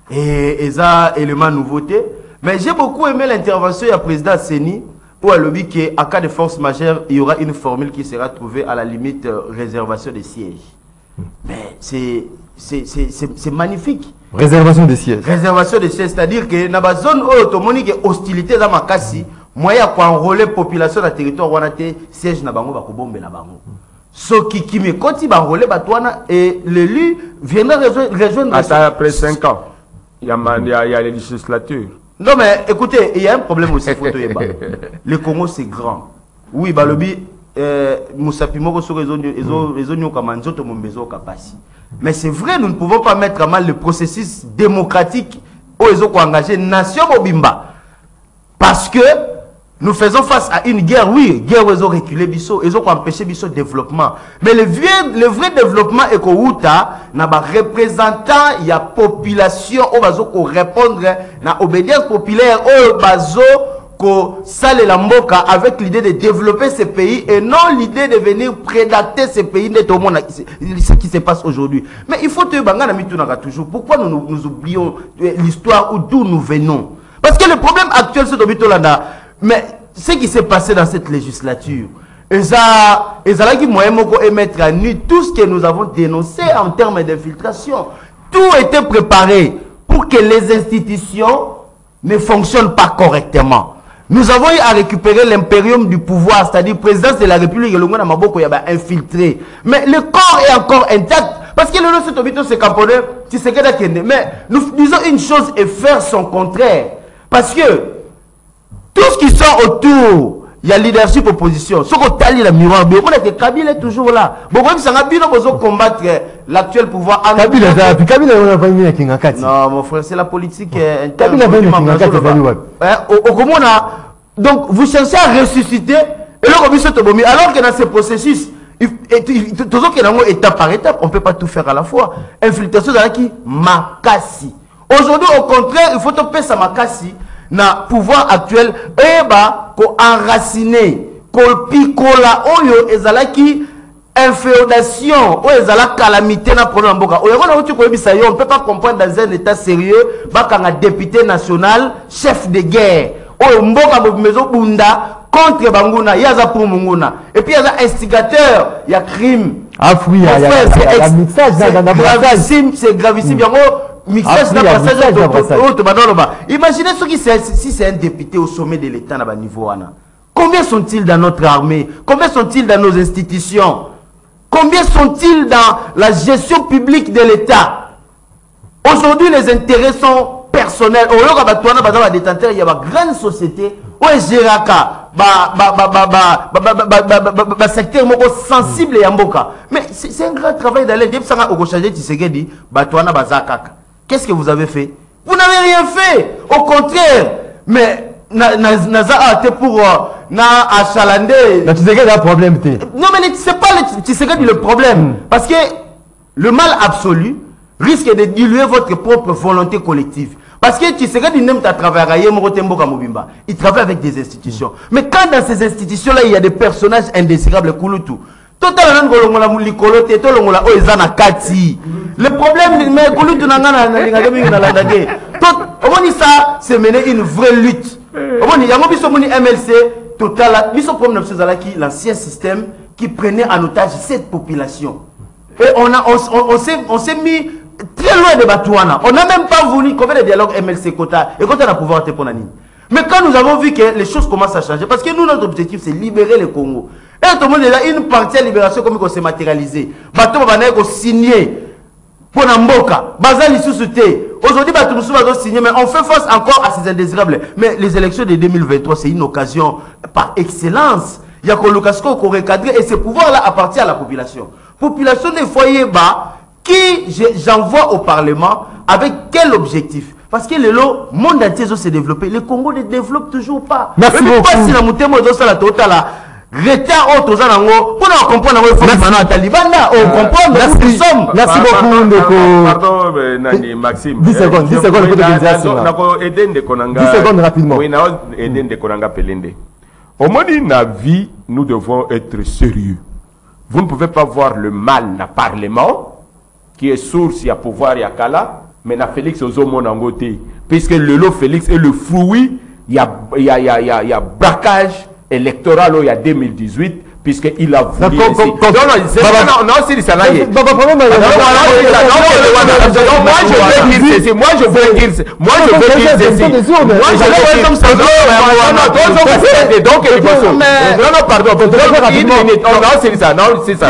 Et ça, élément nouveauté. Mais j'ai beaucoup aimé l'intervention du président Seni, où elle dit qu'en cas de force majeure, il y aura une formule qui sera trouvée à la limite réservation des sièges. Mais c'est magnifique. Réservation des sièges. Réservation des sièges, c'est-à-dire que dans la zone où il y a hostilité dans ma casse, moyen pour enrôler population dans le territoire où on a des sièges na bango bakobombe na bango. Ce qui me continue à enrôler batouana et l'élu viendra rejoindre. Après 5 ans, il y a les législatures. Non mais écoutez, il y a un problème aussi. Le Congo c'est grand. Oui, balobi Moussapimoko sur les zones comme Nzoto Mombezo Kapasi. Mais c'est vrai, nous ne pouvons pas mettre à mal le processus démocratique où ils ont engagé Nation Mobimba. Parce que nous faisons face à une guerre, oui, guerre où ils ont reculé Bissot, ils ont empêché Bissot développement. Mais le vrai développement est qu'au Outa, n'a pas représentant, il y a population, où bazo ko répondre, na obédience populaire, où bazo ko sale la mboka avec l'idée de développer ces pays et non l'idée de venir prédater ces pays net au monde, ce qui se passe aujourd'hui. Mais il faut te bangana mitunaka toujours. Pourquoi nous oublions l'histoire ou d'où nous venons? Parce que le problème actuel, c'est Obitolanda. Mais ce qui s'est passé dans cette législature, qui moyen émettre à nu tout ce que nous avons dénoncé en termes d'infiltration. Tout était préparé pour que les institutions ne fonctionnent pas correctement. Nous avons eu à récupérer l'impérium du pouvoir, c'est-à-dire présidence de la République, le Mwana Maboko y a infiltré. Mais le corps est encore intact. Parce que le Lolo c'est camponné, tu sais que mais nous disons une chose et faire son contraire. Parce que tout ce qui sort autour, il y a leadership opposition. Ce qu'on tali la miroir, Kabila est toujours là. Bon, même si on a bien combattre l'actuel pouvoir. Kabila, on a pas mis Kinga Kati. Non, mon frère, c'est la politique interne. Kabila, donc, vous cherchez à ressusciter, et là, alors que dans ce processus, étape par étape, on ne peut pas tout faire à la fois. Infiltration dans qui Makassi. Aujourd'hui, au contraire, il faut topper sa Makassi. Na pouvoir actuel ko enraciné ko pikola oyo ezalaki inféodation oyo ezala calamité na problème mboka oyo na uti ko ebisa yo on peut pas comprendre dans un état sérieux bakanga député national chef de guerre oyo mboka mezo bunda contre banguna yaza pour munguna et puis yaza instigateur ya crime c'est gravissime yango mixage d'un passage imaginez si c'est un député au sommet de l'État à niveau. Combien sont-ils dans notre armée? Combien sont-ils dans nos institutions? Combien sont-ils dans la gestion publique de l'État? Aujourd'hui, les intérêts sont personnels. Il y a une grande société où secteur sensible et amboka. Mais c'est un grand travail d'aller. Qu'est-ce que vous avez fait? Vous n'avez rien fait. Au contraire. Mais Naza a été pour achalandé. Tu sais qu'il y a un problème. Non, mais c'est pas le problème. Parce que le mal absolu risque de diluer votre propre volonté collective. Parce que tu sais que il travaille avec des institutions. Mais quand dans ces institutions-là, il y a des personnages indésirables, le problème, c'est mener une vraie lutte. MLC, total, l'ancien système qui prenait en otage cette population. Et on s'est mis très loin de Batouana. On n'a même pas voulu combien de dialogue MLC Kota et quand on a pouvoir pour Nani. Mais quand nous avons vu que les choses commencent à changer, parce que nous, notre objectif, c'est libérer le Congo. Et tout le monde est là, une partie de la libération comme il s'est matérialisé. Bateau va signer pour Namboka. Bazali sous-souté. Aujourd'hui, Bateau va signer, mais on fait face encore à ces indésirables. Mais les élections de 2023, c'est une occasion par excellence. Il y a qu'on Lukasco qu'on recadrer et ce pouvoir-là appartient à la population. Population des foyers bas qui j'envoie au Parlement avec quel objectif? Parce que le monde entier s'est développé. Le Congo ne développe toujours pas. Merci beaucoup. Merci beaucoup. Merci Maxime. 10 secondes. 10 secondes. 10 secondes rapidement. Au moins, dans la vie, nous devons être sérieux. Vous ne pouvez pas voir le mal dans le Parlement, qui est source, il y a pouvoir, il y a Kala, mais dans Félix Ozomo Nangote. Puisque le lot Félix est le fruit, il y a braquage électoral il y a 2018, puisqu'il a voulu. Non, c'est ça. Moi, je veux dire ceci. Non, pardon. C'est ça.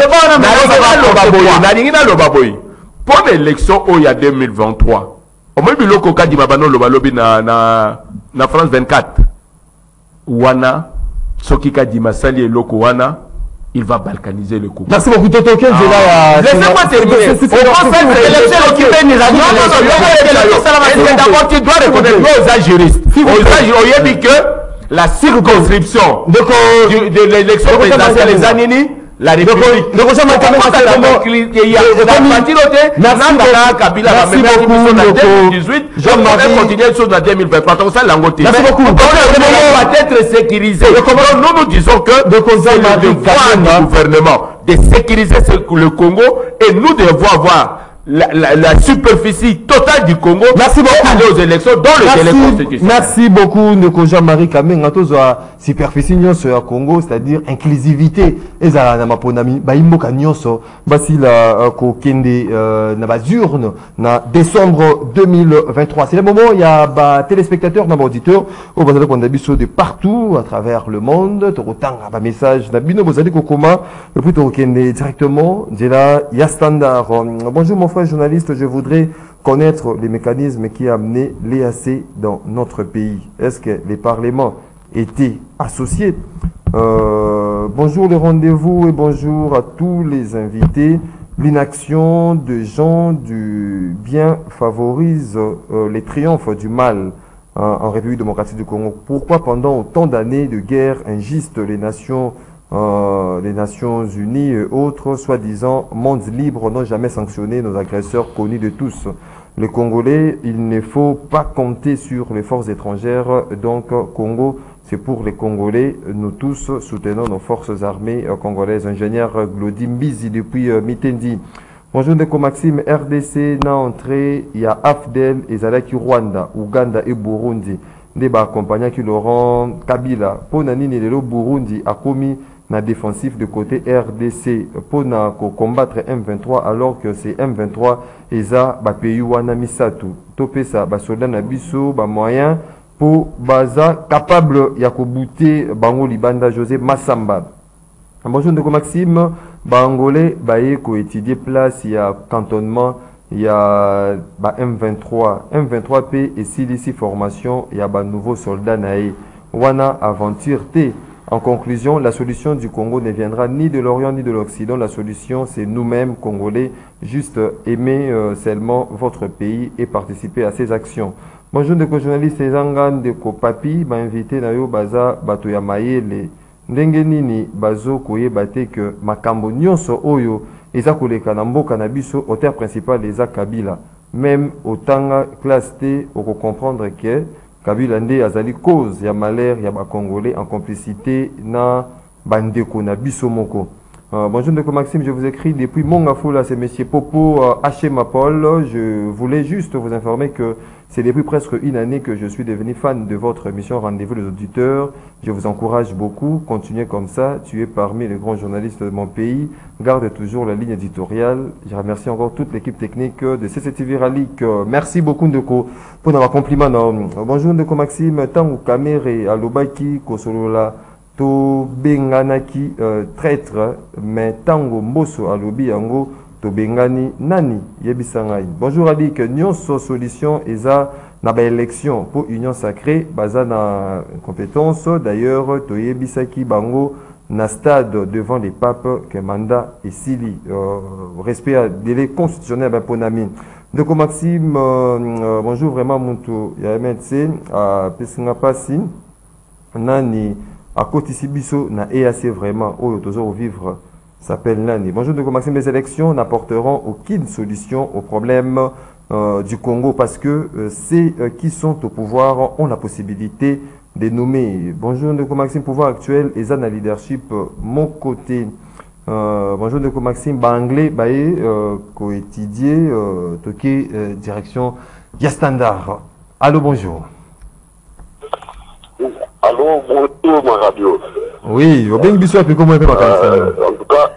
Pour l'élection il y a 2023, au moins, il y a na France 24. Wana. Sokika Dimasali et Loko Wana, il va balkaniser le coup. Merci beaucoup, Toto. Laissez-moi terminer. Non, d'abord, tu dois reconnaître, nous, aux juristes. Aux dit que la circonscription de l'élection présidentielle des Anini, la République. Peut-être sécurisé. Nous disons que c'est le devoir du gouvernement de sécuriser le Congo et nous devons avoir la superficie totale du Congo. Merci beaucoup. Aller aux élections dans le délai constitutionnel. Merci beaucoup, Ndeko Jean-Marie Kamenga. Toza superficie nyonso ya Congo, c'est-à-dire inclusivité. Ezala na maponami ba imboka nyonso basi la ko kende na ba urne na décembre 2023. C'est le moment il y a ba téléspectateurs na ba auditeurs au bazali ko ndabiso de partout à travers le monde. Tokotanga ba message na bino bozali ko koma et puis to kende directement Djela ya standard. Bonjour mon frère journaliste, je voudrais connaître les mécanismes qui ont amené l'EAC dans notre pays. Est-ce que les parlements étaient associés? Bonjour le rendez-vous et bonjour à tous les invités. L'inaction de gens du bien favorise les triomphes du mal en République démocratique du Congo. Pourquoi pendant autant d'années de guerre injuste, les Nations Unies et autres, soi-disant mondes libres, n'ont jamais sanctionné nos agresseurs connus de tous? Les Congolais, il ne faut pas compter sur les forces étrangères. Donc, Congo, c'est pour les Congolais. Nous tous soutenons nos forces armées congolaises. Ingénieur Glody Mbizi depuis Mitendi. Bonjour Ndeko Maxime, RDC n'a entré, il y a AFDEL et Zalaki Rwanda, Ouganda et Burundi. Débat accompagnant qui Laurent Kabila. Pour Nanini Lelo Burundi a commis na défensif de côté RDC pour combattre M23 alors que c'est M23 eza ba pays wana misatu topesa ba soldat na biso ba moyen pour baza capable ya kobuter bango libanda José Massamba. Bonjour Ndeko Maxime, bangolais baye ko étudier place ya cantonnement ya ba M23 P et CDC formation ya ba nouveau soldat nae wana aventure T. En conclusion, la solution du Congo ne viendra ni de l'Orient ni de l'Occident. La solution, c'est nous-mêmes, Congolais, juste aimer seulement votre pays et participer à ses actions. Bonjour, de journaliste Zangan de Papi m'a invité na yo baza bato ya mayele ndenge nini bazo koye bate que makambo nyonso oyo eza koleka na mboka na biso auteur principal eza Kabila. Même autant classe T oko comprendre que Kabila nde azali cause ya malheur ya ba Congolais en complicité na bandeko na biso moko. Bonjour Ndeko Maxime, je vous écris depuis Mongafula, c'est monsieur Popo Hachema Paul. Je voulais juste vous informer que c'est depuis presque une année que je suis devenu fan de votre émission Rendez-vous les auditeurs. Je vous encourage beaucoup, continuez comme ça, tu es parmi les grands journalistes de mon pays. Garde toujours la ligne éditoriale. Je remercie encore toute l'équipe technique de CCTV Ralik. Merci beaucoup Ndeko pour nos compliments. Bonjour Ndeko Maxime, Tangu Kamere Alobaki Kosolola to benganaki traître mais tango mboso alobi yango to bengani nani yebisangai. Bonjour Alik, nyonso solution eza na ba élection pour union sacrée baza na compétence. D'ailleurs to yebisaki bango na stade devant les papes que mandat et sili respect à délai constitutionnel ba ponami. Donc Maxime, bonjour vraiment muntu ya MNC à pesinga pasi nani à côté Sibiso na EAC vraiment au toujours vivre s'appelle Nani. Bonjour Ndeko Maxime, les élections n'apporteront aucune solution au problème du Congo parce que ceux qui sont au pouvoir ont la possibilité de nommer. Bonjour Ndeko Maxime, pouvoir actuel et na leadership mon côté. Bonjour Ndeko Maxime, ba anglais baé co-étudier toqué direction ya standard. Allô, bonjour. Allô, bonjour, ma radio. Oui, au bien bisou après comment on peut pas en tout cas,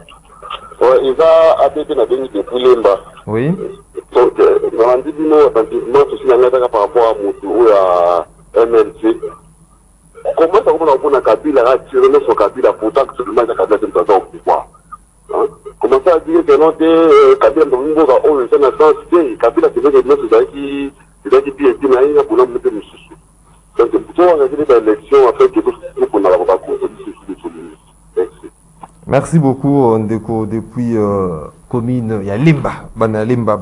ils ont attaqué la béni de Poulemba. Oui. Donc, dans l'antiquement, je suis en par rapport à Moutou ou à MLC. Comment ça va pour la Kabila à tirer son Kabila pourtant que seulement la Kabila est au pouvoir? Comment ça à dire que non, Kabila dans le monde où le Sénat Kabila c'est vrai que nous qui pieds pour nous mettre le souci. Donc, pour organiser l'élection, afin que nous n'avons pas merci beaucoup, Ndeko, depuis commune, il y a Limba, Bana Limba.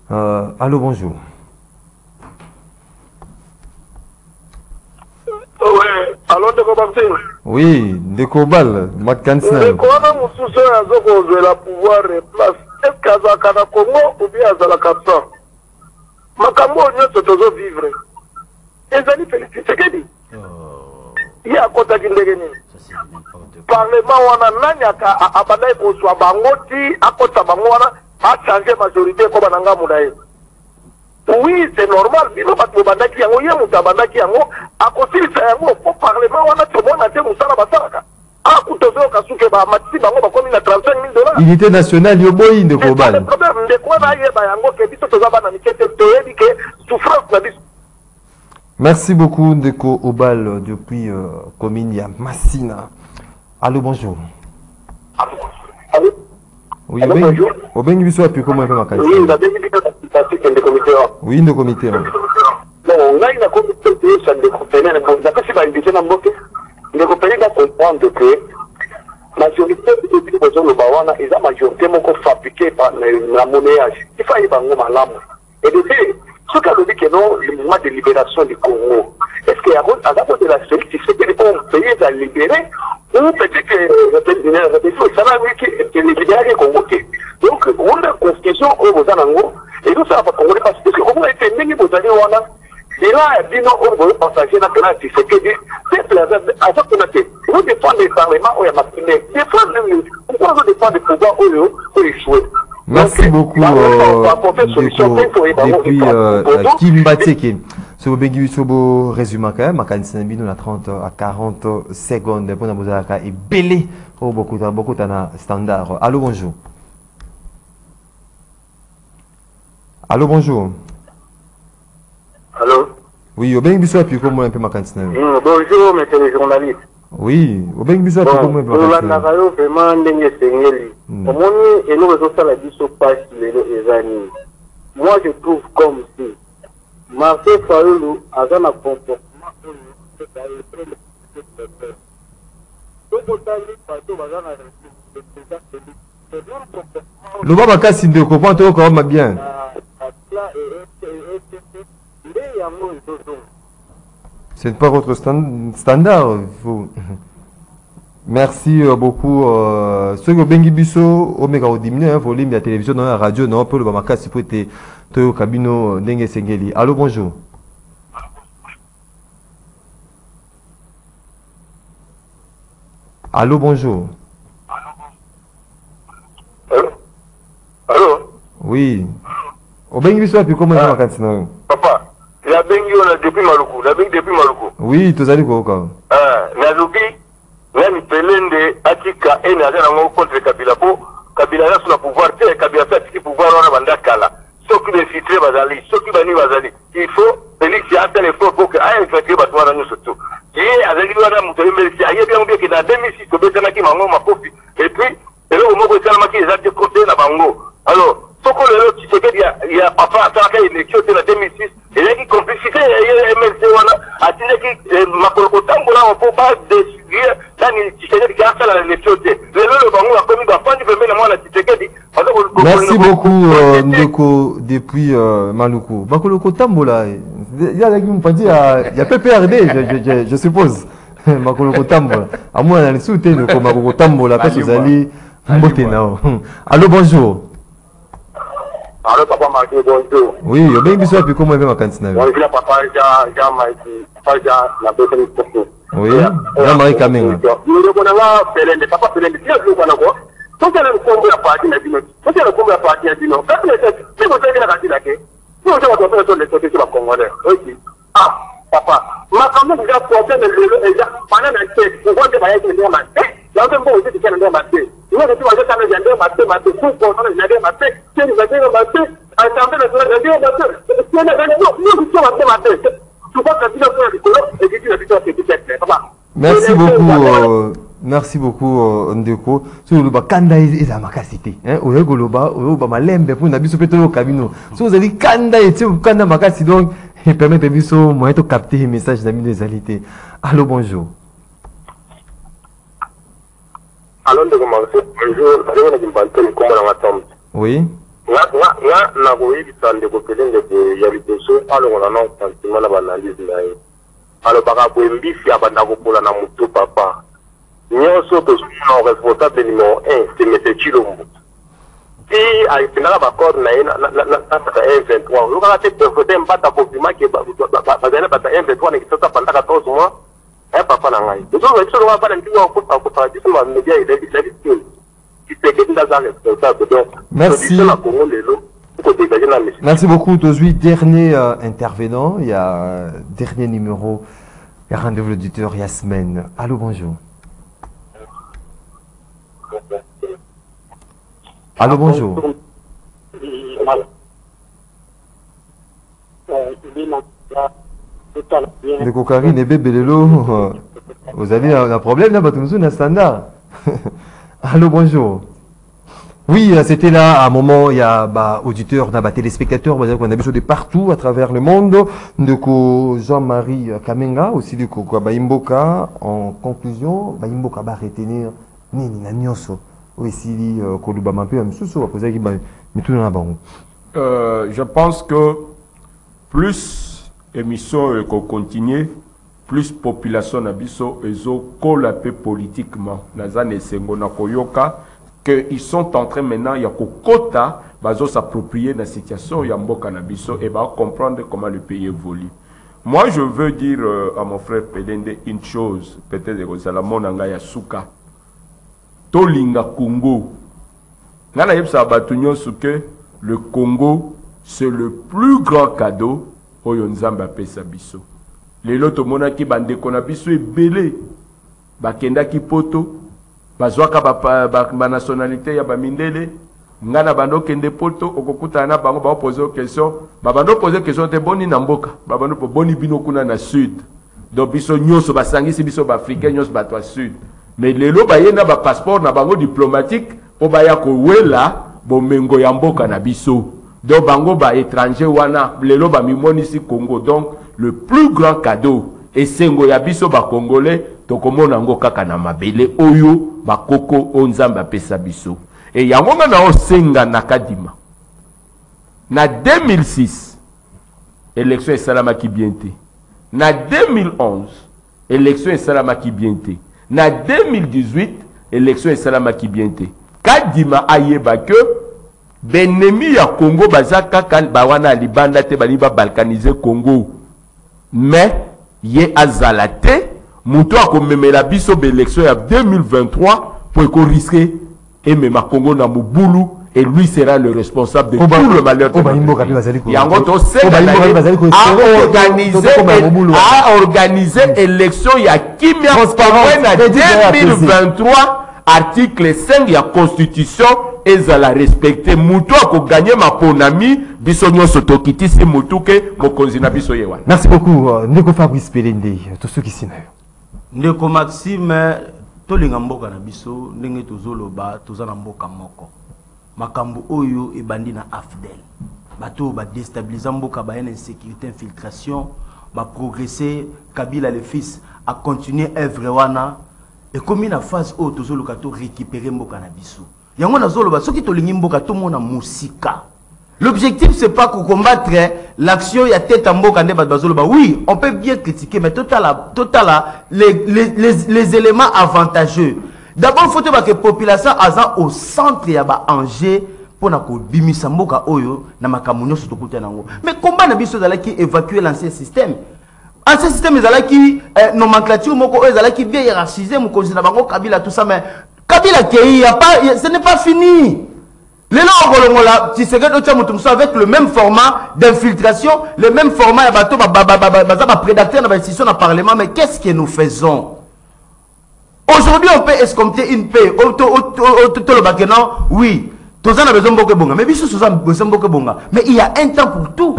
Allô, bonjour. Oui, allô, Oui, Ndekobal, Makansna. Ndekona Moussousou a la pouvoir et place. Est-ce qu'Azaka na Congo ou bien Azalaka sans? Makambo nyonso tozo vivre. Ezali félicité kedi. Il y a kota kindege ni. Parlement wana nani abandai ko swa bangoti akota bangwana a changer majorité ko bananga mudaye. Oui, c'est normal. Bino bato bandaki yango ye muta bandaki yango akosilisa yango ko parlement wana tomona te musala basaka. Unité nationale, Yoboyi Ndekobal. Merci beaucoup Ndeko Obal depuis commune ya Massina. Allô, bonjour. Oui, bonjour. Obengi biso api comment fait ma carte? Oui, de comité. Non, là il a comité ça de compagnie, d'accord, c'est pas invité dans mbote. Les compagnies doivent comprendre que la majorité des besoins de Bawana est la majorité fabriquée par la monnaie. Il faut y avoir un malamu. Et depuis, ce qu'a dit que non, le mouvement de libération du Congo, est-ce qu'il y a un de la société qui fait que les pays à libérer ou peut-être que ça va que les libérer les Congo. Donc, on a une constitution au Bozanango et nous ça va pas Congo parce que comment est-ce que les Bozanango et là, il dit non, on veut passager dans le pays. C'est que c'est la à chaque fois que vous défendez le Parlement, où il y a ma primaire. Pourquoi vous défendez le pouvoir où il souhaite? Merci beaucoup. Depuis Kimbateke. Ce Bengi Sobo résumé quand même, à 30 à 40 secondes pour nous et belé au beaucoup de standard. Allô, bonjour. Allô, bonjour. Allô? Oui, au Bengi Sobo, puis comment un peu ma cantine? Bonjour, monsieur le journaliste. Oui, au Bengi Sobo, comment un peu ma cantine? Vraiment, et nous faisons la disopage les années. Moi, je trouve comme si Marseille Fayoulou a un comportement. Le baba casse de comprendre tout comme bien. C'est pas votre standard. Vous. Merci beaucoup. Ceux qui ont bengi biso, omega au diminuer, volume de la télévision, dans la radio, non, pour le baba casse pour être au cabino d'Enge Sengeli. Allô, bonjour. Allô, bonjour. Allô? Oui. Au bengi biso, puis comment on va continuer? Papa, la bengi on a depuis Maluku, la bengi depuis Maluku. Oui, tous allez quoi? La Lubi, même Pelende, Atika, et Nazan contre Kabila Po, Kabila là sur le pouvoir, Kabila fait qui pouvoir on a Bandakala. Ceux qui les citrés Bazali, ceux qui banni Bazali. Il faut, Félix, il y a un effort pour que aille faire que Batouana nous surtout. Et Azali Wana Moutolim, il y a bien que dans 2006, que Betanaki Mango m'a copié. Et puis, et là, au moment où Salmaki les a décoté dans Bango. Alors, ce qu'on a dit, c'est qu'il y a papa à une élection en 2006, et il y a une complicité, il y a MLC, a dit que Makolokotambo là, on ne peut pas décider, là, il y a une élection. Le Bango a commis d'enfant, il veut mettre moi la Tshisekedi. Merci beaucoup, Ndeko, depuis Maluku. Makolokotambo là, il y a PPRD, je suppose. Makolokotambo. À moi, on a le soutien de Makolokotambo là, parce que vous allez. Allô, bonjour. Allô, papa Marqué, bonjour. Oui, il y a bien besoin de comment il va ma cantine. Bonjour, papa, j'ai la personne qui oui, Jean-Marie Kameng. Nous reconnaissons Pelende, papa Pelende, bien sûr, on a quoi? Tout est le combat à partir de nous. Tout est le combat à partir de nous. Si vous avez la cantine, si vous avez la cantine, les côtés sur la Congolais. Ok. Ah, papa, ma campagne déjà porté le vélo et déjà, pendant la tête, vous voyez que vous avez été maté. Là, on peut aussi dire qu'il y a un maté. Nous, on dit que ça veut dire maté, tout pour qu'on ait un maté. Si vous avez un maté, attendez, vous avez un maté. Si vous avez un maté, tu vois que tu as fait le colon et que tu as fait le tête. Merci beaucoup. Merci beaucoup, Ndeko. Sur le Kanda et la Makasité. Au Goloba, au Bamalembe, pour Nabiso Petro Cabino. Si vous avez Kanda et Kanda Makasi, donc, et permet Biso, moi, de capter les messages d'amis des alités. Allô, bonjour. Allô, bonjour. Oui. Na boyi bitande ko pelende de yabiteso alo ngona na sentiment na banalize na ye alo baka bo mbisi abanda ko pola na mutu papa Nous sommes responsable numéro 1, c'est M. Chilombo. Si à final ma corde na 123 nous avons fait voter un bata population qui ba 123 qui ça pendant 14 mois et papa na ngai nous on va faire un petit peu pour dire ma média il est qui fait que nous avons responsable donc merci. Merci beaucoup Tozui. Dernier intervenant, il y a dernier numéro, il y a rendez-vous l'auditeur, il y a semaine. Allô, bonjour. Allô, bonjour. Le cocaïne et bébé Lelo, vous avez un problème là, un standard. Allô, bonjour. Oui, c'était là à un moment, il y a auditeurs, téléspectateurs, on a besoin de partout à travers le monde. De Jean-Marie Kamenga, aussi de Imboka. En conclusion, Imboka va retenir Nini Nanyoso. Je pense que plus émission continue, plus population nabiso ezo kolapé politiquement. Nazane sengo na koyoka que ils sont en train maintenant ya kokota bazo s'approprier de la situation ya mboka nabiso et va comprendre comment le pays évolue. Moi je veux dire à mon frère Pedende une chose, peut-être que Salomon anga ya suka. Tolinga Congo. Ngana yebsa batunyo suke le Congo c'est le plus grand cadeau oyo Nzambe apesa biso. Lelo to mona ki bande kona biso ebele bakenda ki poto bazwaka ba nationalité ya ba mindele ngana bando kende poto okokuta na bango ba poser question ba bando poser question te boni na mboka ba bando boni bino kuna na sud donc biso nyoso basangisi biso ba africain nyoso ba to sud. Mais lelo bayena ba passeport na bango diplomatique po baya ko wela bomengo ya mboka na biso. Donc bango ba étranger wana lelo ba mimoni si Congo. Donc le plus grand cadeau et sengo ya biso ba congolais to komona ngo kaka na mabele oyo ba koko onzamba pesa biso. Et yango na o senga na kadima. Na 2006 élection salama ki bienté. Na 2011 élection salama ki bienté. Na 2018, élection salama ki bienté. Kadima ayeba que benemi ya Congo bazaka kan bawana libanda te bali ba balkaniser Congo. Mais ye azalate muto akomemela biso be élection ya 2023 pour ko risquer et même Congo na mubulu et lui sera le responsable de tout le malheur. Yango to a organisé élection ya kimia transparent 2023 article 5 ya constitution ezala respecter mutu ko gagner ma ponami biso nyonso tokitisi mutu ke mokonzi na biso yewa. Merci beaucoup Ndeko Fabrice Pelende tous ceux qui s'y Ndeko Maxime tolinga mboka na biso ndenge tozoloba tozana mboka moko. Makambo oyo ebandi na AFDEL bato ba déstabiliser mboka ba insécurité infiltration ba progresser Kabila le fils a continuer œuvre wana et comme na phase oyo tozoloka to récupérer mboka na biso yango nazoloba soki tolingi mboka to mona musika. L'objectif c'est pas qu'on combattre l'action ya tête en mboka nde bazoloba. Oui, on peut bien critiquer mais total les éléments avantageux. D'abord, il faut que la population soit au centre de l'enjeu pour bimisa mboka oyo na makamunyo surtout côté nango. Mais comment na biso zala ki évacuer l'ancien système? Ancien système ezala ki nomenclature moko ezala ki bien hiérarchisé mo konzina bango Kabila tout ça mais Kabila qui y a pas ce n'est pas fini. Les là tu sais que avec le même format d'infiltration, le même format ya bato ba prédateur na ba institution na parlement mais qu'est-ce que nous faisons? Aujourd'hui, on peut escompter une paix. Oui, mais il y a un temps pour tout.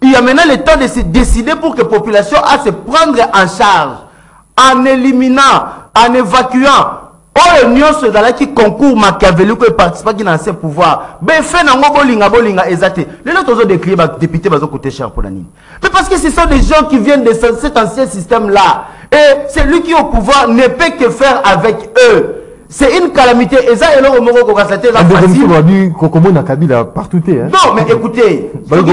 Il y a maintenant le temps de se décider pour que la population a se prendre en charge, en éliminant, en évacuant. Oh, l'union se dans qui concourt machiavélique et participe qui n'a ses pouvoirs. Ben, fait n'a bolinga exacté. Les autres ont décrié député bazo côté cher pour la nuit. Mais parce que ce sont des gens qui viennent de cet ancien système-là. Et celui qui est au pouvoir ne peut que faire avec eux. C'est une calamité. Et ça, et là, on m'a constaté la facile. Non, mais écoutez. Ceux qui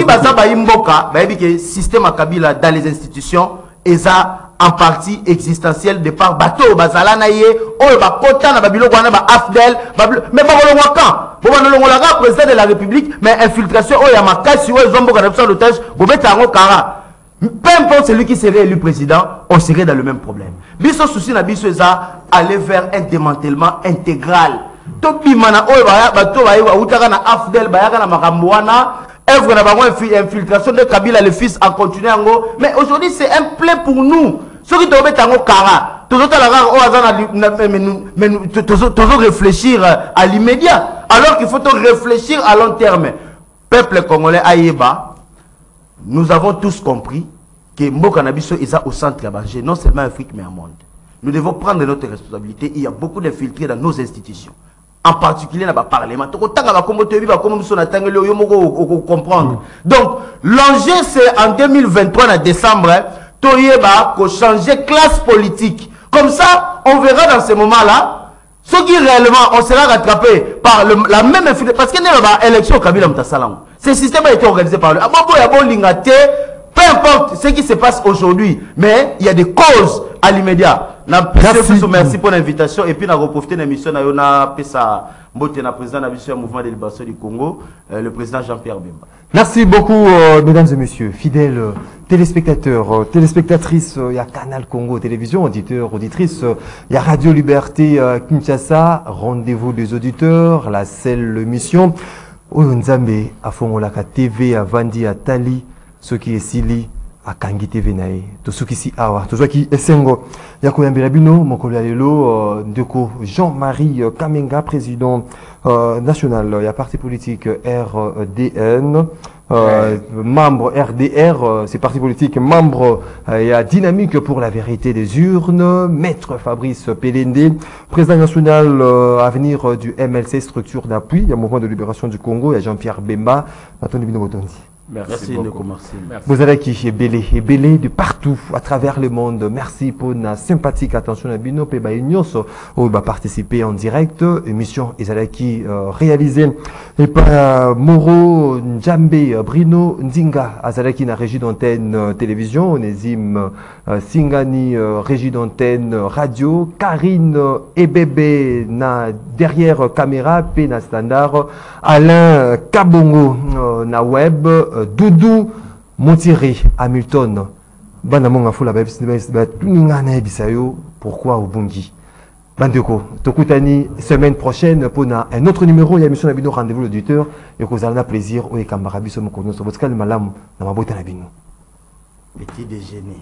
basent à Imboka, bah, système à Kabila dans les institutions, eza en partie existentielle de par bateau bazala na ye oyo bakota na babilo wana ba afdel mais babolongwa quand bobanolongolaka président de la république mais infiltration oyo ya makasi oyo ezomboka na biso d'otage bobeta yango kara. Peu importe celui qui serait élu président, on serait dans le même problème. Biso souci na biso eza aller vers un démantèlement intégral. Tobimana oyo bato ba utaka na afdel bayaka na makambo wana œuvre na bango infiltration de Kabila le fils en continuer yango. Mais aujourd'hui c'est un plein pour nous. Ceux qui tombent en kara, toujours réfléchir à l'immédiat, alors qu'il faut réfléchir à long terme. Peuple congolais Aïeba, nous avons tous compris que Mbokanabiso est au centre de danger, non seulement en Afrique mais en monde. Nous devons prendre notre responsabilité. Il y a beaucoup d'infiltrés dans nos institutions, en particulier dans le Parlement. Donc, l'enjeu c'est en 2023, en décembre, Toyeba ko changer classe politique. Comme ça, on verra dans ces moments-là, ceux qui réellement, on sera rattrapé par la même influence. Parce qu'il y a une élection au Kabila Mtassalang. Ce système a été organisé par lui. Peu importe ce qui se passe aujourd'hui, mais il y a des causes à l'immédiat. Merci pour l'invitation. Et puis, on a profité de l'émission, on a fait ça. Le président du mouvement de libération du Congo, le président Jean-Pierre Bemba. Merci beaucoup, mesdames et messieurs, fidèles téléspectateurs, téléspectatrices, il y a Canal Congo Télévision, auditeurs, auditrices, il y a Radio Liberté Kinshasa, rendez-vous des auditeurs, la seule mission. Nzambe a Fongolaka TV, à Vandi, à Tali, ce qui est Sili, à Kangi TV Nae, tout ce qui est Awa, tout ce qui est Sengo. Yako Yambelabino, Mokolo Alelo, Ndeko Jean-Marie Kamenga, président national, il y a parti politique RDN, membre RDR, c'est parti politique, membre, il y a Dynamique pour la vérité des urnes, maître Fabrice Pelende, président national avenir du MLC, structure d'appui, il y a Mouvement de libération du Congo, il y a Jean-Pierre Bemba, Anthony Bino Botondi. Merci beaucoup. Vous allez qui est belé de partout à travers le monde. Merci pour la sympathique attention à Bino Peba Ignos où va participer en direct. Émission Ezalaki réalisée et par Moro Njambe Brino Nzinga Azalaki na régie d'antenne télévision, Onésime Singani régie d'antenne radio, Karine Ebebe na derrière caméra pe na standard, Alain Kabongo na web, Doudou Montiri Hamilton Banamonga Fula pourquoi au Bungi Bandeko Tokutani semaine prochaine pour un autre numéro, il y a émission Nabino rendez-vous l'auditeur et que vous allez plaisir au Ekambarabi sur mon compte sur votre calme malam dans ma boîte à la bino. Petit déjeuner.